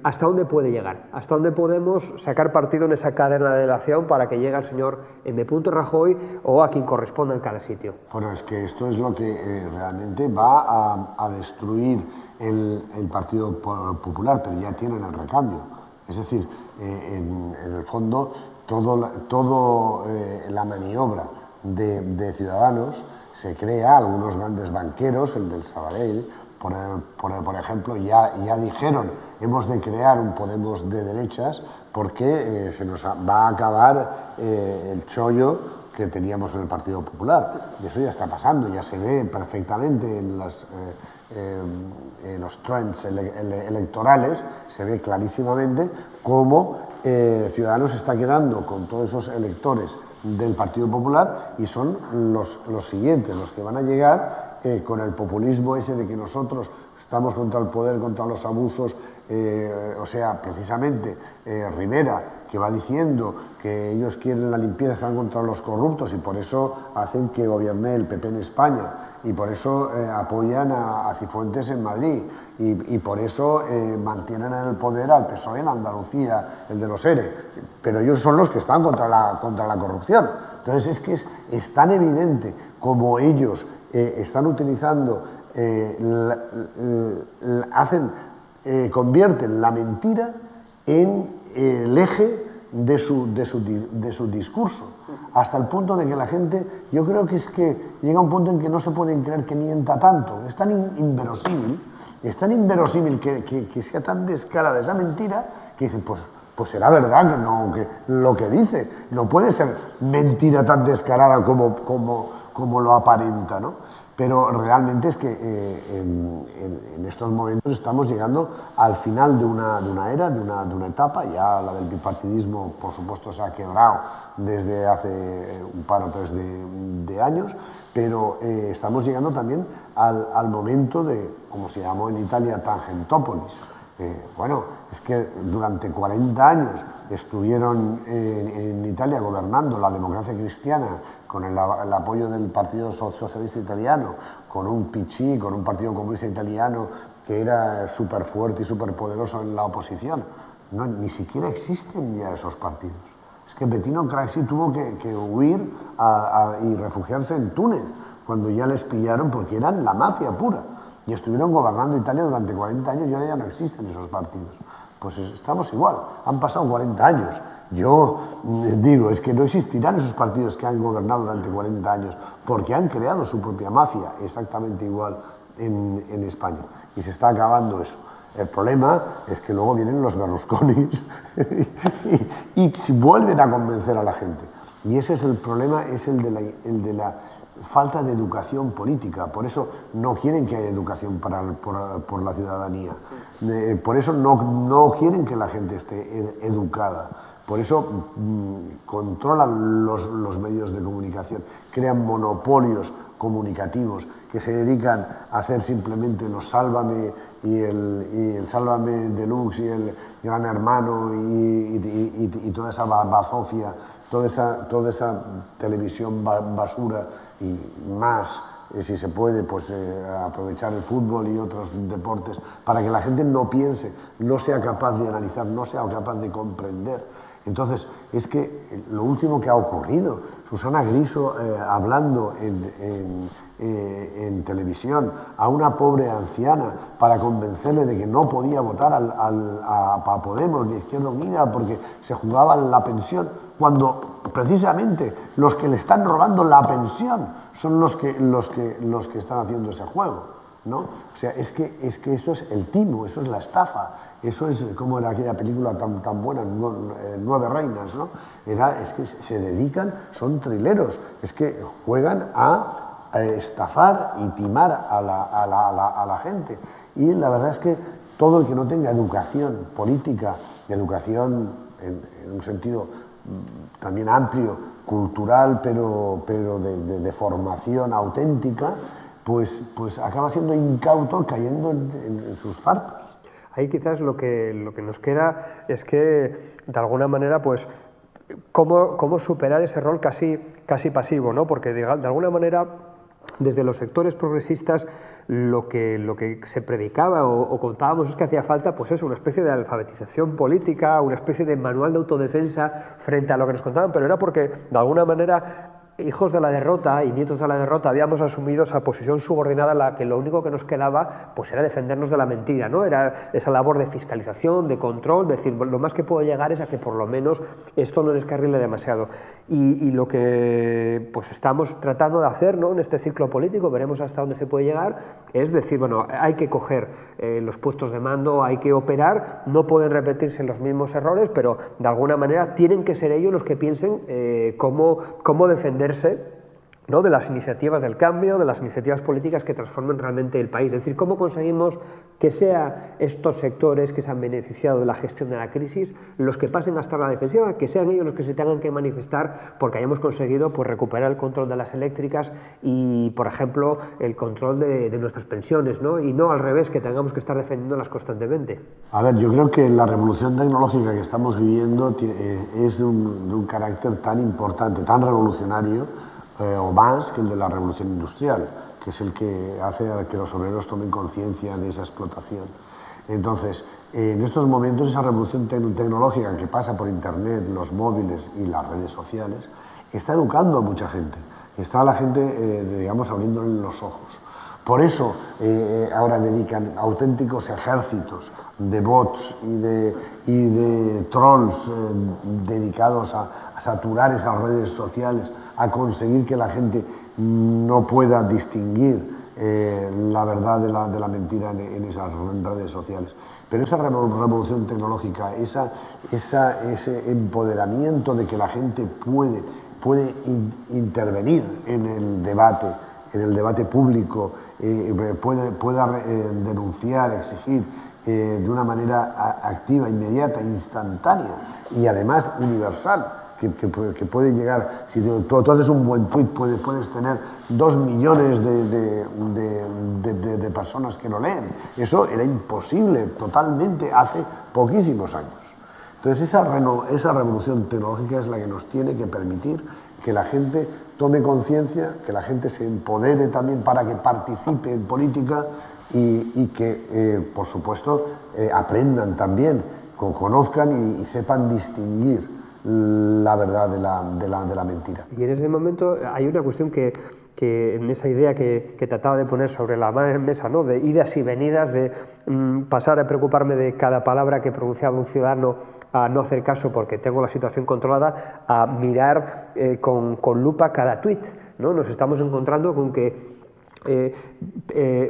¿hasta dónde puede llegar? ¿Hasta dónde podemos sacar partido en esa cadena de delación para que llegue al señor M. Rajoy o a quien corresponda en cada sitio?
Bueno, es que esto es lo que realmente va a destruir el Partido Popular, pero ya tienen el recambio. Es decir, en el fondo, todo la maniobra de Ciudadanos se crea, algunos grandes banqueros, el del Sabadell, por ejemplo, ya dijeron, hemos de crear un Podemos de derechas porque se nos va a acabar el chollo que teníamos en el Partido Popular. Y eso ya está pasando, ya se ve perfectamente en los trends electorales, se ve clarísimamente cómo Ciudadanos está quedando con todos esos electores del Partido Popular y son los siguientes, los que van a llegar con el populismo ese de que nosotros estamos contra el poder, contra los abusos, o sea, precisamente Rivera, que va diciendo que ellos quieren la limpieza, están contra los corruptos y por eso hacen que gobierne el PP en España y por eso apoyan a Cifuentes en Madrid y por eso mantienen en el poder al PSOE en Andalucía, el de los ERE, pero ellos son los que están contra la corrupción. Entonces es que es tan evidente como ellos están utilizando, convierten la mentira en el eje de su discurso, hasta el punto de que la gente, yo creo que es que llega un punto en que no se pueden creer que mienta tanto, es tan inverosímil que sea tan descarada esa mentira que dicen, pues será verdad que lo que dice, no puede ser mentira tan descarada como lo aparenta, ¿no? Pero realmente es que en estos momentos estamos llegando al final de una era, de una etapa. Ya la del bipartidismo, por supuesto, se ha quebrado desde hace un par o tres de años, pero estamos llegando también al momento de, como se llamó en Italia, Tangentopoulos. Bueno, es que durante 40 años estuvieron en Italia gobernando la democracia cristiana con el apoyo del Partido Socialista Italiano, con un PC, con un Partido Comunista Italiano que era súper fuerte y súper poderoso en la oposición. No, ni siquiera existen ya esos partidos. Es que Bettino Craxi tuvo que huir y refugiarse en Túnez cuando ya les pillaron porque eran la mafia pura. Y estuvieron gobernando Italia durante 40 años y ahora ya no existen esos partidos. Pues estamos igual, han pasado 40 años. Yo digo, es que no existirán esos partidos que han gobernado durante 40 años porque han creado su propia mafia exactamente igual en España. Y se está acabando eso. El problema es que luego vienen los Berlusconis y vuelven a convencer a la gente. Y ese es el problema, es el de la falta de educación política. Por eso no quieren que haya educación por la ciudadanía. Por eso no quieren que la gente esté educada. Por eso controlan los medios de comunicación, crean monopolios comunicativos que se dedican a hacer simplemente los Sálvame y el Sálvame Deluxe y el Gran Hermano y toda esa bazofia, toda esa televisión basura y más, si se puede, pues aprovechar el fútbol y otros deportes para que la gente no piense, no sea capaz de analizar, no sea capaz de comprender. Entonces, es que lo último que ha ocurrido, Susana Griso hablando en televisión a una pobre anciana para convencerle de que no podía votar a Podemos ni Izquierda Unida porque se jugaba la pensión, cuando precisamente los que le están robando la pensión son los que están haciendo ese juego, ¿no? O sea, es que eso es el timo, eso es la estafa, eso es como era aquella película tan buena, Nueve Reinas, ¿no? Es que se dedican, son trileros, es que juegan a estafar y timar a la gente. Y la verdad es que todo el que no tenga educación política, educación en un sentido también amplio, cultural, pero de formación auténtica, pues acaba siendo incauto, cayendo en sus farpas.
Ahí quizás lo que nos queda es que, de alguna manera, pues cómo superar ese rol casi pasivo, ¿no? Porque de alguna manera, desde los sectores progresistas, lo que se predicaba o contábamos es que hacía falta, pues eso, una especie de alfabetización política, una especie de manual de autodefensa frente a lo que nos contaban, pero era porque, de alguna manera, hijos de la derrota y nietos de la derrota habíamos asumido esa posición subordinada en la que lo único que nos quedaba pues era defendernos de la mentira, ¿no? Era esa labor de fiscalización, de control, decir, lo más que puedo llegar es a que por lo menos esto no descarrile demasiado. Y lo que pues estamos tratando de hacer, ¿no?, en este ciclo político, veremos hasta dónde se puede llegar, es decir, bueno, hay que coger los puestos de mando, hay que operar, no pueden repetirse los mismos errores, pero de alguna manera tienen que ser ellos los que piensen cómo defenderse, ¿no?, de las iniciativas del cambio, de las iniciativas políticas que transformen realmente el país. Es decir, cómo conseguimos que sean estos sectores que se han beneficiado de la gestión de la crisis los que pasen a estar a la defensiva, que sean ellos los que se tengan que manifestar porque hayamos conseguido pues recuperar el control de las eléctricas y, por ejemplo, el control de nuestras pensiones, ¿no?, y no al revés, que tengamos que estar defendiéndolas constantemente.
A ver, yo creo que la revolución tecnológica que estamos viviendo es de un carácter tan importante, tan revolucionario, o más que el de la revolución industrial, que es el que hace que los obreros tomen conciencia de esa explotación. Entonces, en estos momentos esa revolución tecnológica que pasa por Internet, los móviles y las redes sociales, está educando a mucha gente, está a la gente, digamos, abriéndole los ojos. Por eso ahora dedican auténticos ejércitos de bots y de trolls dedicados a saturar esas redes sociales, a conseguir que la gente no pueda distinguir la verdad de la mentira en esas redes sociales. Pero esa revolución tecnológica, ese empoderamiento de que la gente puede intervenir en el debate público, pueda denunciar, exigir de una manera activa, inmediata, instantánea y además universal, que puede llegar, si tú haces un buen tuit puedes tener 2 millones de personas que lo leen. Eso era imposible totalmente hace poquísimos años. Entonces esa revolución tecnológica es la que nos tiene que permitir que la gente tome conciencia, que la gente se empodere también para que participe en política y que, por supuesto, aprendan también, conozcan y sepan distinguir la verdad de la mentira.
Y en ese momento hay una cuestión que en esa idea que trataba de poner sobre la mesa, ¿no?, de idas y venidas, de pasar a preocuparme de cada palabra que pronunciaba un ciudadano a no hacer caso porque tengo la situación controlada, a mirar con lupa cada tuit, ¿no? Nos estamos encontrando con que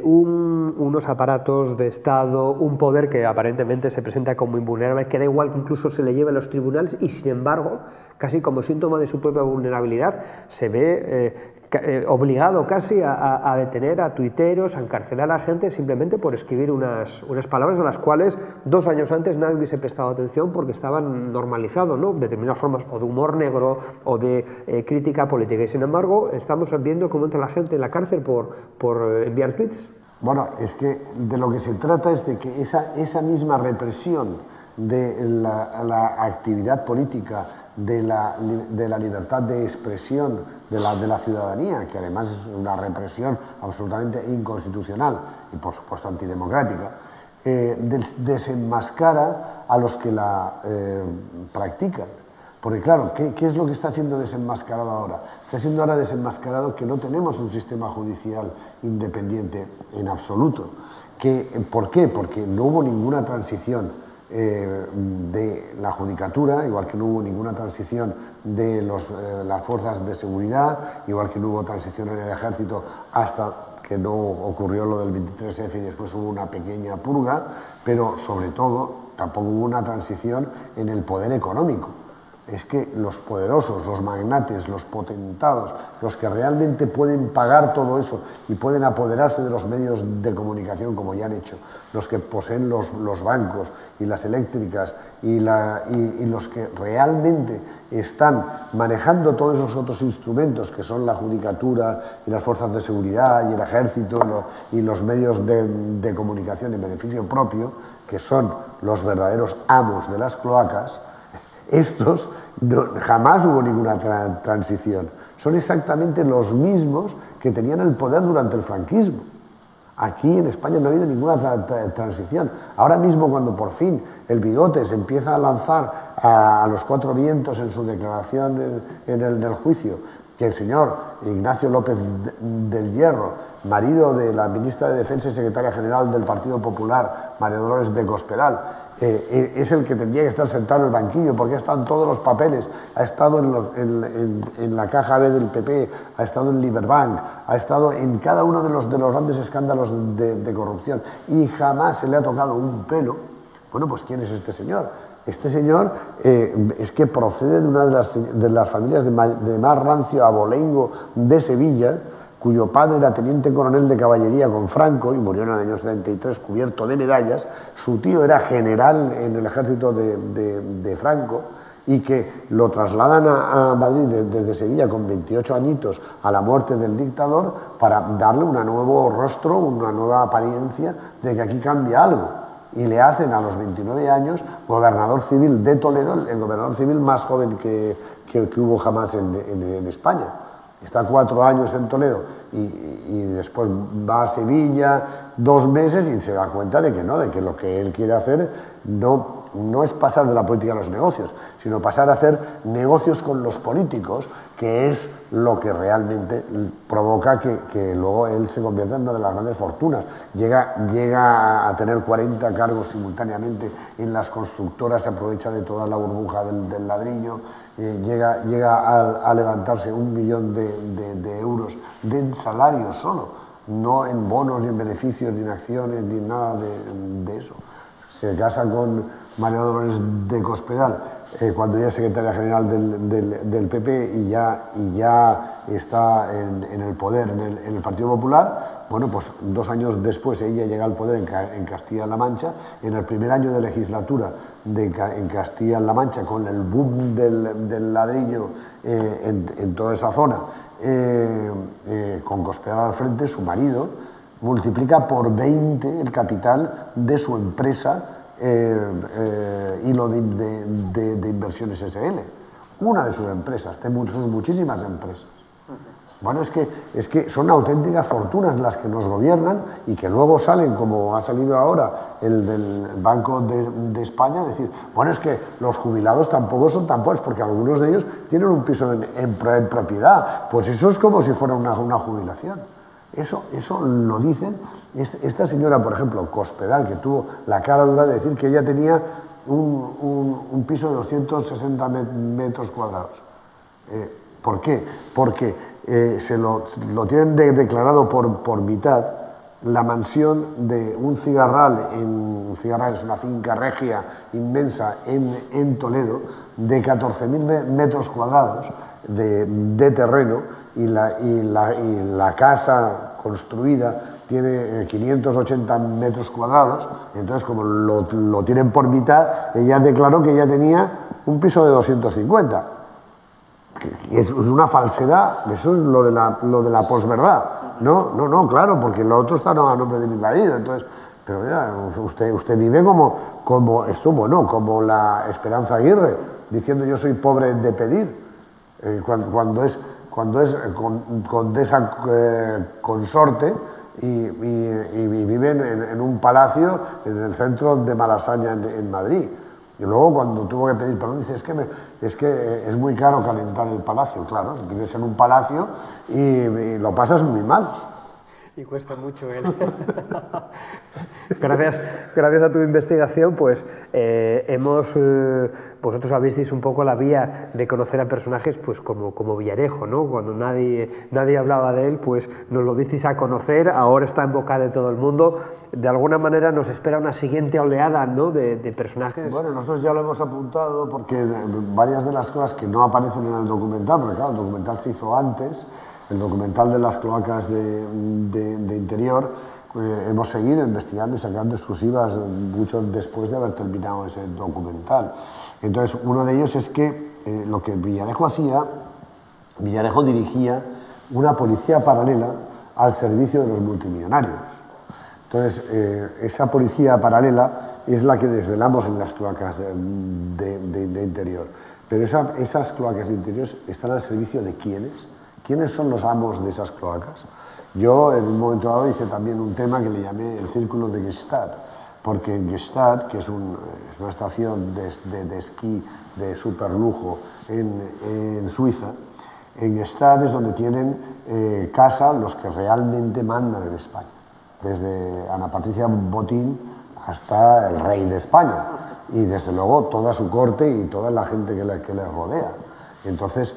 unos aparatos de Estado, un poder que aparentemente se presenta como invulnerable, que da igual que incluso se le lleve a los tribunales y, sin embargo, casi como síntoma de su propia vulnerabilidad, se ve obligado casi a detener a tuiteros, a encarcelar a la gente simplemente por escribir unas palabras a las cuales 2 años antes nadie hubiese prestado atención porque estaban normalizados, ¿no?, determinadas formas o de humor negro o de crítica política. Y sin embargo estamos viendo cómo entra la gente en la cárcel por enviar tweets.
Bueno, es que de lo que se trata es de que esa misma represión de la actividad política, de la libertad de expresión de la ciudadanía, que además es una represión absolutamente inconstitucional y por supuesto antidemocrática, desenmascara a los que la practican. Porque claro, ¿qué es lo que está siendo desenmascarado ahora? Está siendo ahora desenmascarado que no tenemos un sistema judicial independiente en absoluto. ¿Por qué? Porque no hubo ninguna transición de la judicatura, igual que no hubo ninguna transición de las fuerzas de seguridad, igual que no hubo transición en el ejército hasta que no ocurrió lo del 23F y después hubo una pequeña purga, pero sobre todo tampoco hubo una transición en el poder económico. Es que los poderosos, los magnates, los potentados, los que realmente pueden pagar todo eso y pueden apoderarse de los medios de comunicación como ya han hecho, los que poseen los bancos y las eléctricas y los que realmente están manejando todos esos otros instrumentos que son la judicatura y las fuerzas de seguridad y el ejército y los medios de comunicación en beneficio propio, que son los verdaderos amos de las cloacas, estos jamás hubo ninguna transición. Son exactamente los mismos que tenían el poder durante el franquismo. Aquí en España no ha habido ninguna transición. Ahora mismo, cuando por fin el Bigote se empieza a lanzar a los cuatro vientos en su declaración en el juicio, que el señor Ignacio López del Hierro, marido de la ministra de Defensa y secretaria general del Partido Popular, María Dolores de Cospedal, es el que tendría que estar sentado en el banquillo porque ha estado en todos los papeles, ha estado en la caja B del PP, ha estado en Liberbank, ha estado en cada uno de los grandes escándalos de corrupción y jamás se le ha tocado un pelo. Bueno, pues ¿quién es este señor? Este señor es que procede de una de las familias de más rancio abolengo de Sevilla, cuyo padre era teniente coronel de caballería con Franco y murió en el año 73 cubierto de medallas. Su tío era general en el ejército de Franco y que lo trasladan a Madrid desde Sevilla con 28 añitos a la muerte del dictador para darle un nuevo rostro, una nueva apariencia de que aquí cambia algo. Y le hacen a los 29 años gobernador civil de Toledo, el gobernador civil más joven que hubo jamás en España. Está 4 años en Toledo y después va a Sevilla 2 meses y se da cuenta de que no, de que lo que él quiere hacer no es pasar de la política a los negocios, sino pasar a hacer negocios con los políticos, que es lo que realmente provoca que luego él se convierta en una de las grandes fortunas. Llega a tener 40 cargos simultáneamente en las constructoras, se aprovecha de toda la burbuja del ladrillo, llega a levantarse 1 millón de euros de salario solo, no en bonos, ni en beneficios, ni en acciones, ni nada de eso. Se casa con María Dolores de Cospedal cuando ella es secretaria general del PP y ya está en el poder en el Partido Popular. Bueno, pues 2 años después ella llega al poder en Castilla-La Mancha. En el primer año de legislatura en Castilla-La Mancha, con el boom del ladrillo en toda esa zona, con Cospedal al frente, su marido multiplica por 20 el capital de su empresa Hilo de Inversiones SL, una de sus empresas, son muchísimas empresas. Bueno, es que son auténticas fortunas las que nos gobiernan y que luego salen, como ha salido ahora el del Banco de España, decir, bueno, es que los jubilados tampoco son tan pobres, porque algunos de ellos tienen un piso en propiedad, pues eso es como si fuera una jubilación. Eso lo dicen. Esta señora, por ejemplo, Cospedal, que tuvo la cara dura de decir que ella tenía un piso de 260 metros cuadrados. ¿Por qué? Porque se lo tienen declarado por mitad la mansión de un cigarral. Un cigarral es una finca regia inmensa en Toledo, de 14.000 metros cuadrados de terreno, y la casa construida tiene 580 metros cuadrados. Entonces, como lo tienen por mitad, ella declaró que ella tenía un piso de 250. Es una falsedad, eso es lo de la posverdad. No, claro, porque lo otro está a nombre de mi marido. Entonces, pero mira, usted vive como estuvo, ¿no? Como la Esperanza Aguirre, diciendo yo soy pobre de pedir, cuando es condesa consorte y viven en un palacio en el centro de Malasaña en Madrid. Y luego, cuando tuvo que pedir perdón, dice, es que es que es muy caro calentar el palacio, claro, vives en un palacio y lo pasas muy mal.
Y cuesta mucho él. Gracias a tu investigación, pues vosotros abristeis un poco la vía de conocer a personajes pues como Villarejo, ¿no? Cuando nadie hablaba de él, pues nos lo disteis a conocer, ahora está en boca de todo el mundo. De alguna manera nos espera una siguiente oleada, ¿no?, de personajes.
Bueno, nosotros ya lo hemos apuntado porque varias de las cosas que no aparecen en el documental, porque claro, el documental se hizo antes, el documental de las cloacas de interior, hemos seguido investigando y sacando exclusivas mucho después de haber terminado ese documental. Entonces, uno de ellos es que lo que Villarejo hacía, Villarejo dirigía una policía paralela al servicio de los multimillonarios. Entonces, esa policía paralela es la que desvelamos en las cloacas de interior. Pero esas cloacas de interior están al servicio de ¿quiénes? ¿Quiénes son los amos de esas cloacas? Yo en un momento dado hice también un tema que le llamé el círculo de Gstaad, porque en Gstaad, que es una estación de esquí de superlujo en Suiza, en Gstaad es donde tienen casa los que realmente mandan en España, desde Ana Patricia Botín hasta el rey de España, y desde luego toda su corte y toda la gente que le rodea. Entonces,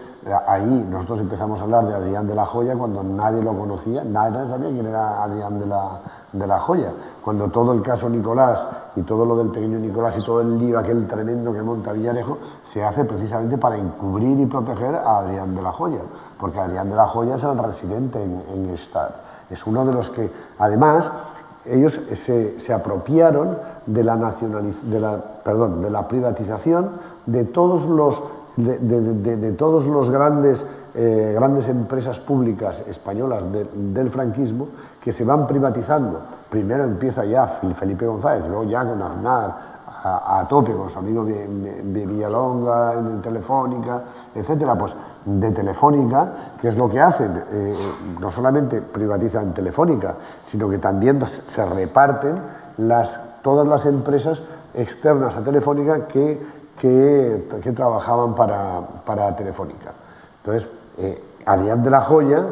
ahí nosotros empezamos a hablar de Adrián de la Joya cuando nadie lo conocía, nadie sabía quién era Adrián de la Joya. Cuando todo el caso Nicolás y todo lo del pequeño Nicolás y todo el lío aquel tremendo que monta Villarejo se hace precisamente para encubrir y proteger a Adrián de la Joya, porque Adrián de la Joya es el residente en Gstaad. Es uno de los que, además, ellos se apropiaron de la privatización de todos los grandes empresas públicas españolas del franquismo que se van privatizando. Primero empieza ya Felipe González, luego ya con Aznar a tope con su amigo Villalonga en Telefónica, etcétera. Pues de Telefónica, ¿qué es lo que hacen? No solamente privatizan Telefónica, sino que también se reparten todas las empresas externas a Telefónica que trabajaban para Telefónica. Entonces, Adrián de la Joya,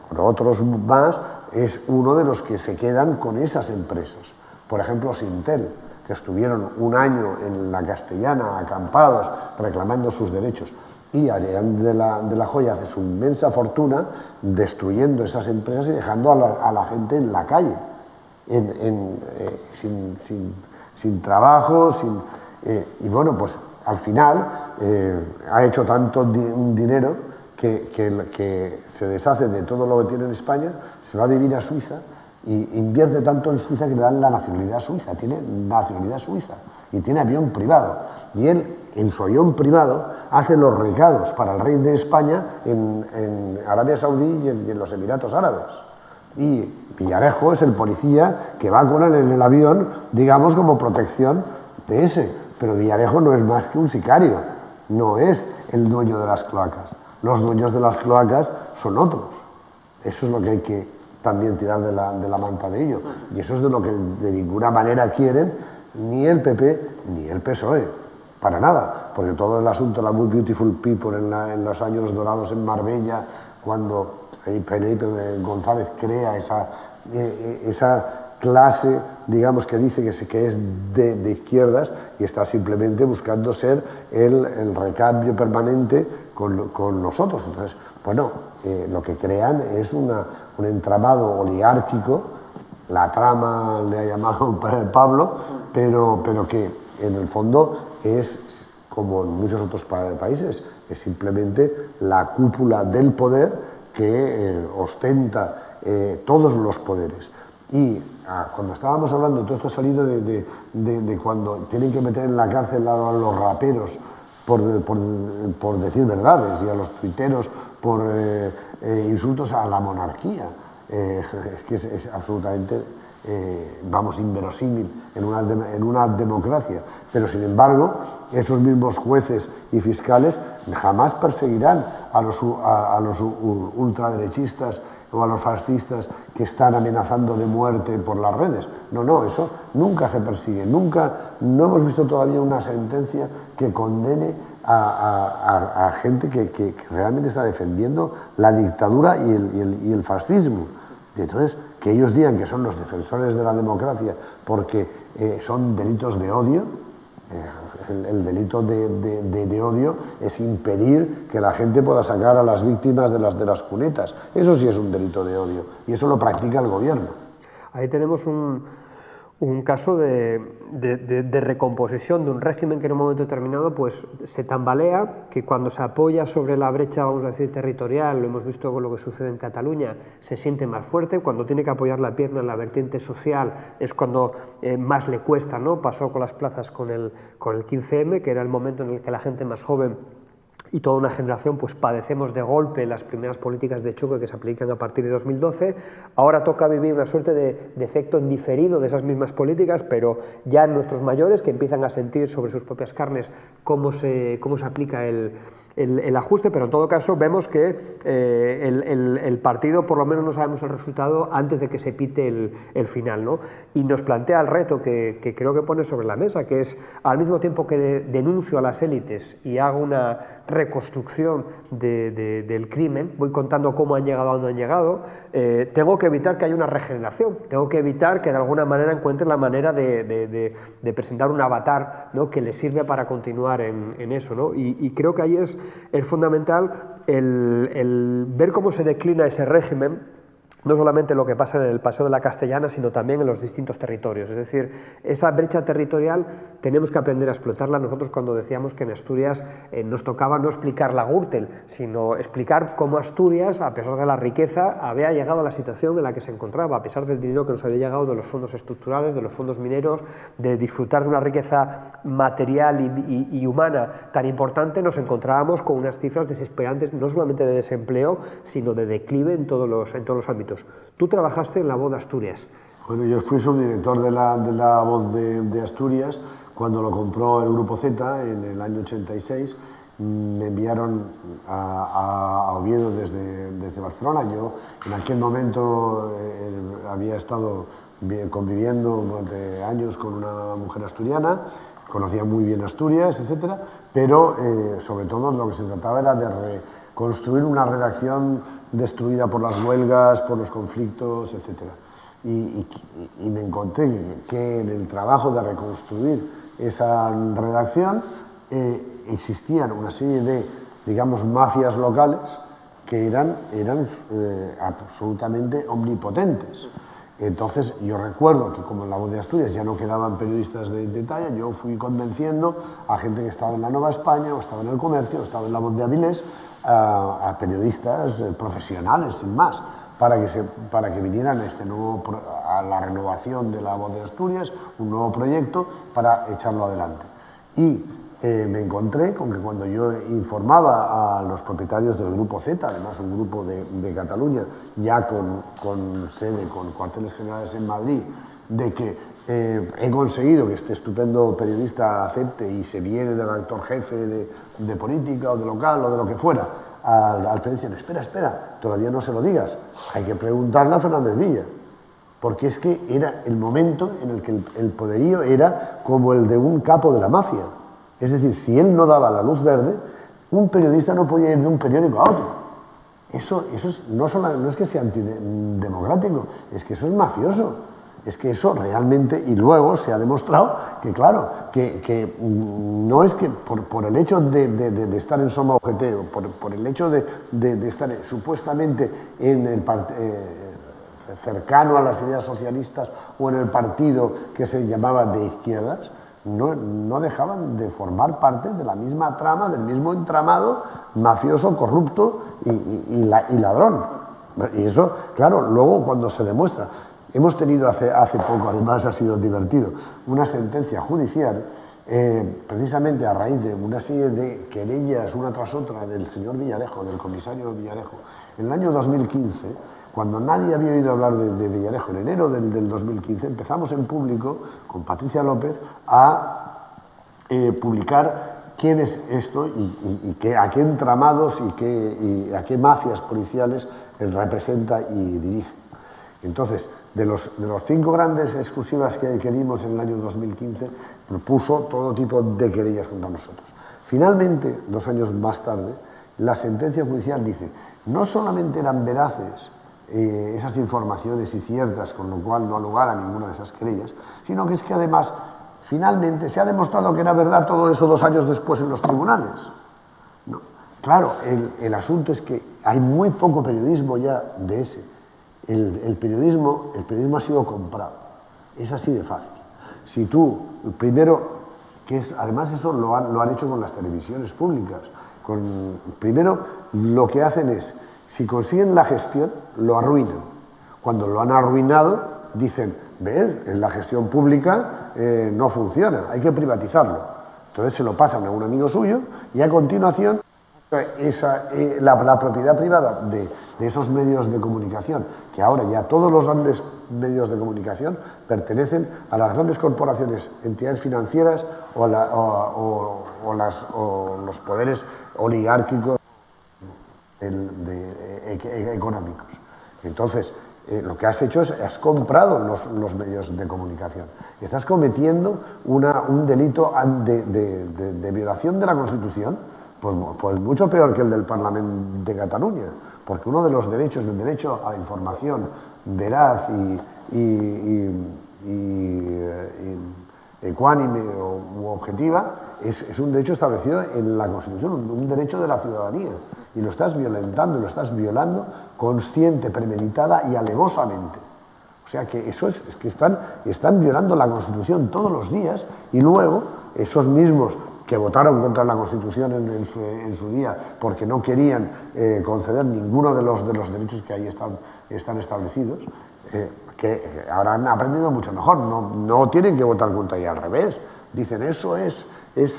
con otros más, es uno de los que se quedan con esas empresas. Por ejemplo, Sintel, que estuvieron un año en la Castellana acampados reclamando sus derechos, y Adrián de la Joya hace su inmensa fortuna destruyendo esas empresas y dejando a la gente en la calle, sin trabajo, y bueno, pues al final ha hecho tanto dinero que se deshace de todo lo que tiene en España, se va a vivir a Suiza y invierte tanto en Suiza que le dan la nacionalidad suiza, tiene nacionalidad suiza y tiene avión privado. Y él, en su avión privado, hace los recados para el rey de España en Arabia Saudí y en los Emiratos Árabes. Y Villarejo es el policía que va con él en el avión, digamos, como protección de ese. Pero Villarejo no es más que un sicario, no es el dueño de las cloacas. Los dueños de las cloacas son otros. Eso es lo que hay que también tirar de la manta de ello. Y eso es de lo que de ninguna manera quieren ni el PP ni el PSOE. Para nada. Porque todo el asunto de la Muy Beautiful People en los años dorados en Marbella, cuando Felipe González crea esa clase, digamos, que dice que es de izquierdas y está simplemente buscando ser el recambio permanente con nosotros. Entonces, bueno, lo que crean es un entramado oligárquico, la trama le ha llamado Pablo, pero que en el fondo es, como en muchos otros países, es simplemente la cúpula del poder que ostenta todos los poderes. Y cuando estábamos hablando, todo esto ha salido de cuando tienen que meter en la cárcel a los raperos por decir verdades y a los tuiteros por insultos a la monarquía. Es que es absolutamente, inverosímil en una democracia. Pero sin embargo, esos mismos jueces y fiscales jamás perseguirán a los ultraderechistas o a los fascistas que están amenazando de muerte por las redes. No, eso nunca se persigue, no hemos visto todavía una sentencia que condene a gente que realmente está defendiendo la dictadura y el fascismo. Y entonces, que ellos digan que son los defensores de la democracia porque son delitos de odio. El delito de odio es impedir que la gente pueda sacar a las víctimas de las cunetas. Eso sí es un delito de odio y eso lo practica el gobierno.
Ahí tenemos un caso de recomposición de un régimen que en un momento determinado pues se tambalea, que cuando se apoya sobre la brecha, vamos a decir, territorial, lo hemos visto con lo que sucede en Cataluña, se siente más fuerte. Cuando tiene que apoyar la pierna en la vertiente social es cuando más le cuesta, ¿no? Pasó con las plazas con el 15M, que era el momento en el que la gente más joven y toda una generación pues padecemos de golpe las primeras políticas de choque que se aplican a partir de 2012. Ahora toca vivir una suerte de efecto en diferido de esas mismas políticas, pero ya en nuestros mayores, que empiezan a sentir sobre sus propias carnes cómo se aplica el ajuste, pero en todo caso vemos que el partido, por lo menos no sabemos el resultado antes de que se pite el final, ¿no? Y nos plantea el reto que creo que pone sobre la mesa, que es, al mismo tiempo que denuncio a las élites y hago una reconstrucción del crimen, voy contando cómo han llegado a donde han llegado, tengo que evitar que haya una regeneración, tengo que evitar que de alguna manera encuentren la manera de presentar un avatar, ¿no?, que les sirve para continuar en eso, ¿no? Y creo que ahí es fundamental el ver cómo se declina ese régimen, no solamente lo que pasa en el Paseo de la Castellana, sino también en los distintos territorios. Es decir, esa brecha territorial tenemos que aprender a explotarla. Nosotros, cuando decíamos que en Asturias nos tocaba no explicar la Gürtel, sino explicar cómo Asturias, a pesar de la riqueza, había llegado a la situación en la que se encontraba, a pesar del dinero que nos había llegado de los fondos estructurales, de los fondos mineros, de disfrutar de una riqueza material y humana tan importante, nos encontrábamos con unas cifras desesperantes, no solamente de desempleo, sino de declive en todos los ámbitos. Tú trabajaste en La Voz de Asturias.
Bueno, yo fui subdirector de la Voz de Asturias cuando lo compró el Grupo Z en el año 86. Me enviaron a Oviedo desde Barcelona. Yo en aquel momento había estado conviviendo durante años con una mujer asturiana, conocía muy bien Asturias, etcétera, pero sobre todo lo que se trataba era de reconstruir una redacción destruida por las huelgas, por los conflictos, etc. Y me encontré que en el trabajo de reconstruir esa redacción existían una serie de, digamos, mafias locales que eran absolutamente omnipotentes. Entonces yo recuerdo que como en La Voz de Asturias ya no quedaban periodistas de talla, yo fui convenciendo a gente que estaba en La Nueva España, o estaba en El Comercio, o estaba en La Voz de Avilés, a periodistas profesionales, sin más, para que vinieran a la renovación de La Voz de Asturias, un nuevo proyecto para echarlo adelante. Y me encontré con que cuando yo informaba a los propietarios del Grupo Z, además un grupo de Cataluña, ya con sede, con cuarteles generales en Madrid, de que he conseguido que este estupendo periodista acepte y se viene del redactor jefe de política o de local o de lo que fuera al periodista, espera, todavía no se lo digas, hay que preguntarle a Fernández Villa, porque es que era el momento en el que el poderío era como el de un capo de la mafia. Es decir, si él no daba la luz verde, un periodista no podía ir de un periódico a otro. Eso no es que sea antidemocrático, es que eso es mafioso. Es que eso realmente, y luego se ha demostrado que, claro, que no es que por el hecho de estar en Soma UGT, por el hecho de estar supuestamente en el cercano a las ideas socialistas o en el partido que se llamaba de izquierdas, no dejaban de formar parte de la misma trama, del mismo entramado mafioso, corrupto y ladrón. Y eso, claro, luego cuando se demuestra. Hemos tenido hace poco, además ha sido divertido, una sentencia judicial precisamente a raíz de una serie de querellas una tras otra del señor Villarejo, del comisario Villarejo, en el año 2015, cuando nadie había oído hablar de Villarejo. En enero del 2015 empezamos en público con Patricia López a publicar quién es esto y a qué entramados y a qué mafias policiales él representa y dirige. Entonces, de los 5 grandes exclusivas que dimos en el año 2015, propuso todo tipo de querellas contra nosotros. Finalmente, 2 años más tarde, la sentencia judicial dice, no solamente eran veraces esas informaciones y ciertas, con lo cual no ha lugar a ninguna de esas querellas, sino que es que además, finalmente, se ha demostrado que era verdad todo eso 2 años después en los tribunales. No. Claro, el asunto es que hay muy poco periodismo ya de ese. El periodismo ha sido comprado. Es así de fácil. Si tú, primero, además eso lo han hecho con las televisiones públicas. Primero, lo que hacen es, si consiguen la gestión, lo arruinan. Cuando lo han arruinado, dicen, ven, en la gestión pública no funciona, hay que privatizarlo. Entonces se lo pasan a un amigo suyo y a continuación la propiedad privada de esos medios de comunicación, que ahora ya todos los grandes medios de comunicación pertenecen a las grandes corporaciones, entidades financieras o los poderes oligárquicos económicos. Entonces, lo que has hecho es, has comprado los medios de comunicación. Estás cometiendo un delito de violación de la Constitución, pues mucho peor que el del Parlamento de Cataluña, porque uno de los derechos, el derecho a la información veraz y ecuánime u objetiva, es un derecho establecido en la Constitución, un derecho de la ciudadanía, y lo estás violentando, lo estás violando consciente, premeditada y alevosamente. O sea que eso es que están violando la Constitución todos los días, y luego esos mismos que votaron contra la Constitución en su día porque no querían conceder ninguno de los derechos que ahí están establecidos, que ahora han aprendido mucho mejor, no tienen que votar contra ella, al revés, dicen eso es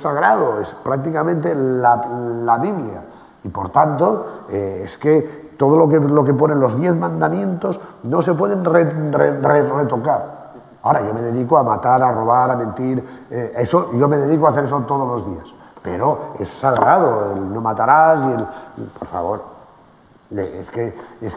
sagrado, es prácticamente la Biblia, y por tanto es que todo lo que ponen los 10 mandamientos no se pueden retocar. Ahora, yo me dedico a matar, a robar, a mentir, yo me dedico a hacer eso todos los días, pero es sagrado, el no matarás por favor, es que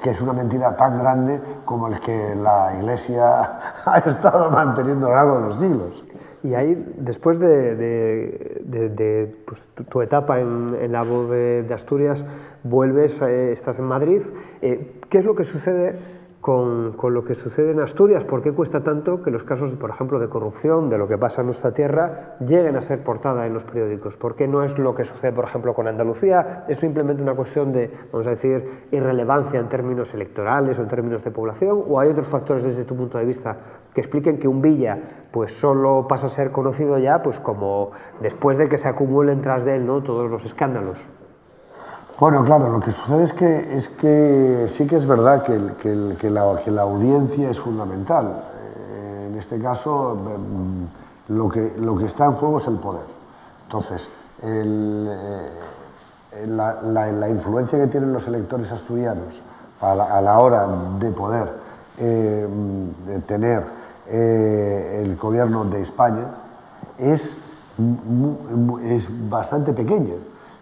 es una mentira tan grande como el que la Iglesia ha estado manteniendo a lo largo de los siglos.
Y ahí, después de pues, tu etapa en la voz de Asturias, vuelves, estás en Madrid. ¿Qué es lo que sucede con lo que sucede en Asturias? ¿Por qué cuesta tanto que los casos, por ejemplo, de corrupción, de lo que pasa en nuestra tierra, lleguen a ser portada en los periódicos? ¿Por qué no es lo que sucede, por ejemplo, con Andalucía? ¿Es simplemente una cuestión de, vamos a decir, irrelevancia en términos electorales o en términos de población? ¿O hay otros factores desde tu punto de vista que expliquen que un Villa pues solo pasa a ser conocido ya pues como después de que se acumulen tras de él, ¿no?, todos los escándalos?
Bueno, claro, lo que sucede es que sí que es verdad que la audiencia es fundamental. En este caso, lo que está en juego es el poder. Entonces, la influencia que tienen los electores asturianos a la hora de poder tener el gobierno de España es bastante pequeña.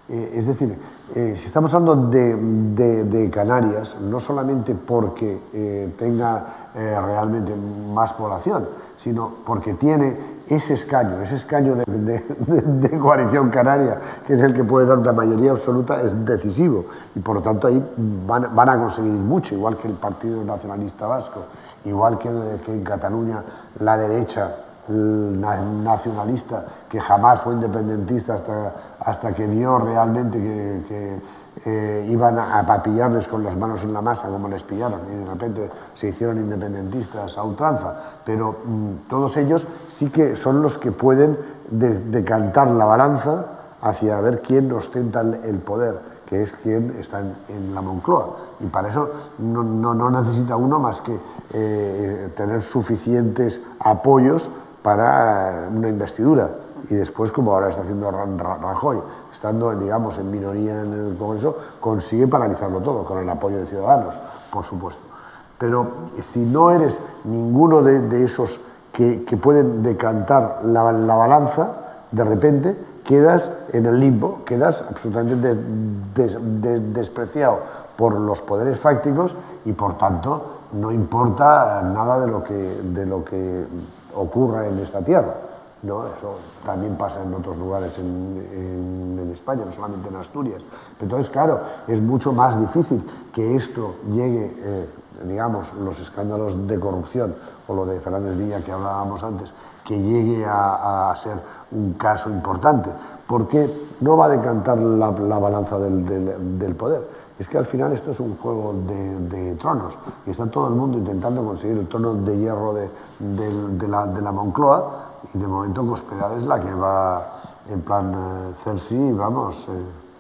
Es decir, si estamos hablando de Canarias, no solamente porque tenga realmente más población, sino porque tiene ese escaño de coalición canaria, que es el que puede dar una mayoría absoluta, es decisivo. Y por lo tanto ahí van a conseguir mucho, igual que el Partido Nacionalista Vasco, igual que en Cataluña la derecha nacionalista, que jamás fue independentista hasta que vio realmente que iban a pillarles con las manos en la masa como les pillaron, y de repente se hicieron independentistas a ultranza, pero todos ellos sí que son los que pueden decantar la balanza hacia ver quién ostenta el poder, que es quien está en la Moncloa, y para eso no necesita uno más que tener suficientes apoyos para una investidura, y después, como ahora está haciendo Rajoy, estando, digamos, en minoría en el Congreso, consigue paralizarlo todo, con el apoyo de Ciudadanos, por supuesto. Pero si no eres ninguno de esos que pueden decantar la balanza, de repente quedas en el limbo, quedas absolutamente despreciado por los poderes fácticos, y por tanto no importa nada de lo que ocurra en esta tierra. ¿no? Eso también pasa en otros lugares en España, no solamente en Asturias. Entonces, claro, es mucho más difícil que esto llegue, digamos, los escándalos de corrupción o lo de Fernández Villa que hablábamos antes, que llegue a ser un caso importante, porque no va a decantar la balanza del poder. Es que al final esto es un juego de tronos y está todo el mundo intentando conseguir el trono de hierro de la Moncloa, y de momento Cospedal es la que va en plan Cersei, vamos,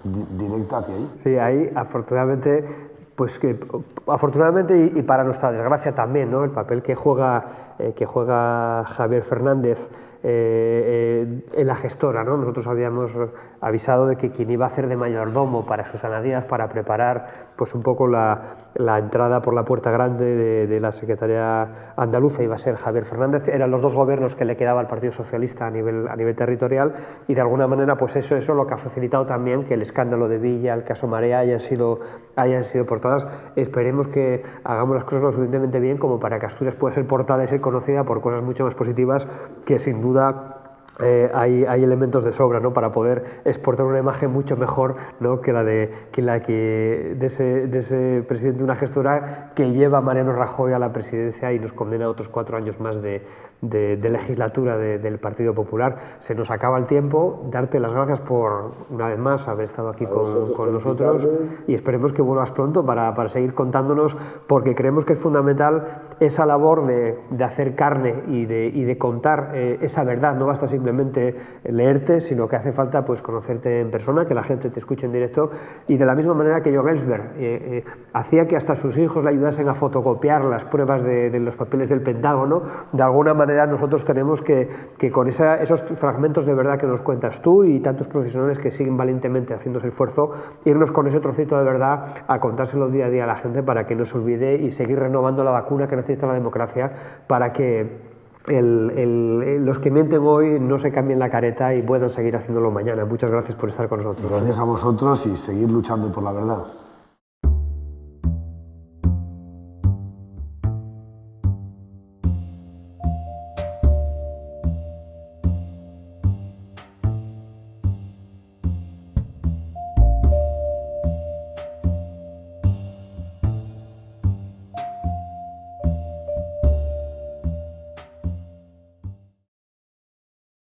directa hacia ahí.
Sí, ahí afortunadamente, pues que afortunadamente y para nuestra desgracia también, ¿no? El papel que juega Javier Fernández en la gestora, ¿no? Nosotros habíamos avisado de que quien iba a hacer de mayordomo para Susana Díaz para preparar pues un poco la entrada por la puerta grande de la Secretaría Andaluza iba a ser Javier Fernández. Eran los dos gobiernos que le quedaba al Partido Socialista a nivel territorial, y de alguna manera pues eso es lo que ha facilitado también que el escándalo de Villa, el caso Marea hayan sido portadas. Esperemos que hagamos las cosas lo suficientemente bien como para que Asturias pueda ser portada y ser conocida por cosas mucho más positivas, que sin duda hay elementos de sobra, ¿no? Para poder exportar una imagen mucho mejor, ¿no? que la de ese presidente de una gestora que lleva a Mariano Rajoy a la presidencia y nos condena a otros 4 años más de legislatura del Partido Popular. Se nos acaba el tiempo. Darte las gracias por una vez más haber estado aquí con nosotros, y esperemos que vuelvas pronto para seguir contándonos, porque creemos que es fundamental esa labor de hacer carne y de contar esa verdad. No basta simplemente leerte, sino que hace falta pues conocerte en persona, que la gente te escuche en directo, y de la misma manera que Joe Ellsberg hacía que hasta sus hijos le ayudasen a fotocopiar las pruebas de los papeles del Pentágono. De alguna manera nosotros tenemos que con esos fragmentos de verdad que nos cuentas tú y tantos profesionales que siguen valientemente haciendo ese esfuerzo, irnos con ese trocito de verdad a contárselo día a día a la gente para que no se olvide, y seguir renovando la vacuna que necesita la democracia para que los que mienten hoy no se cambien la careta y puedan seguir haciéndolo mañana. Muchas gracias por estar con nosotros.
Gracias a vosotros y seguir luchando por la verdad.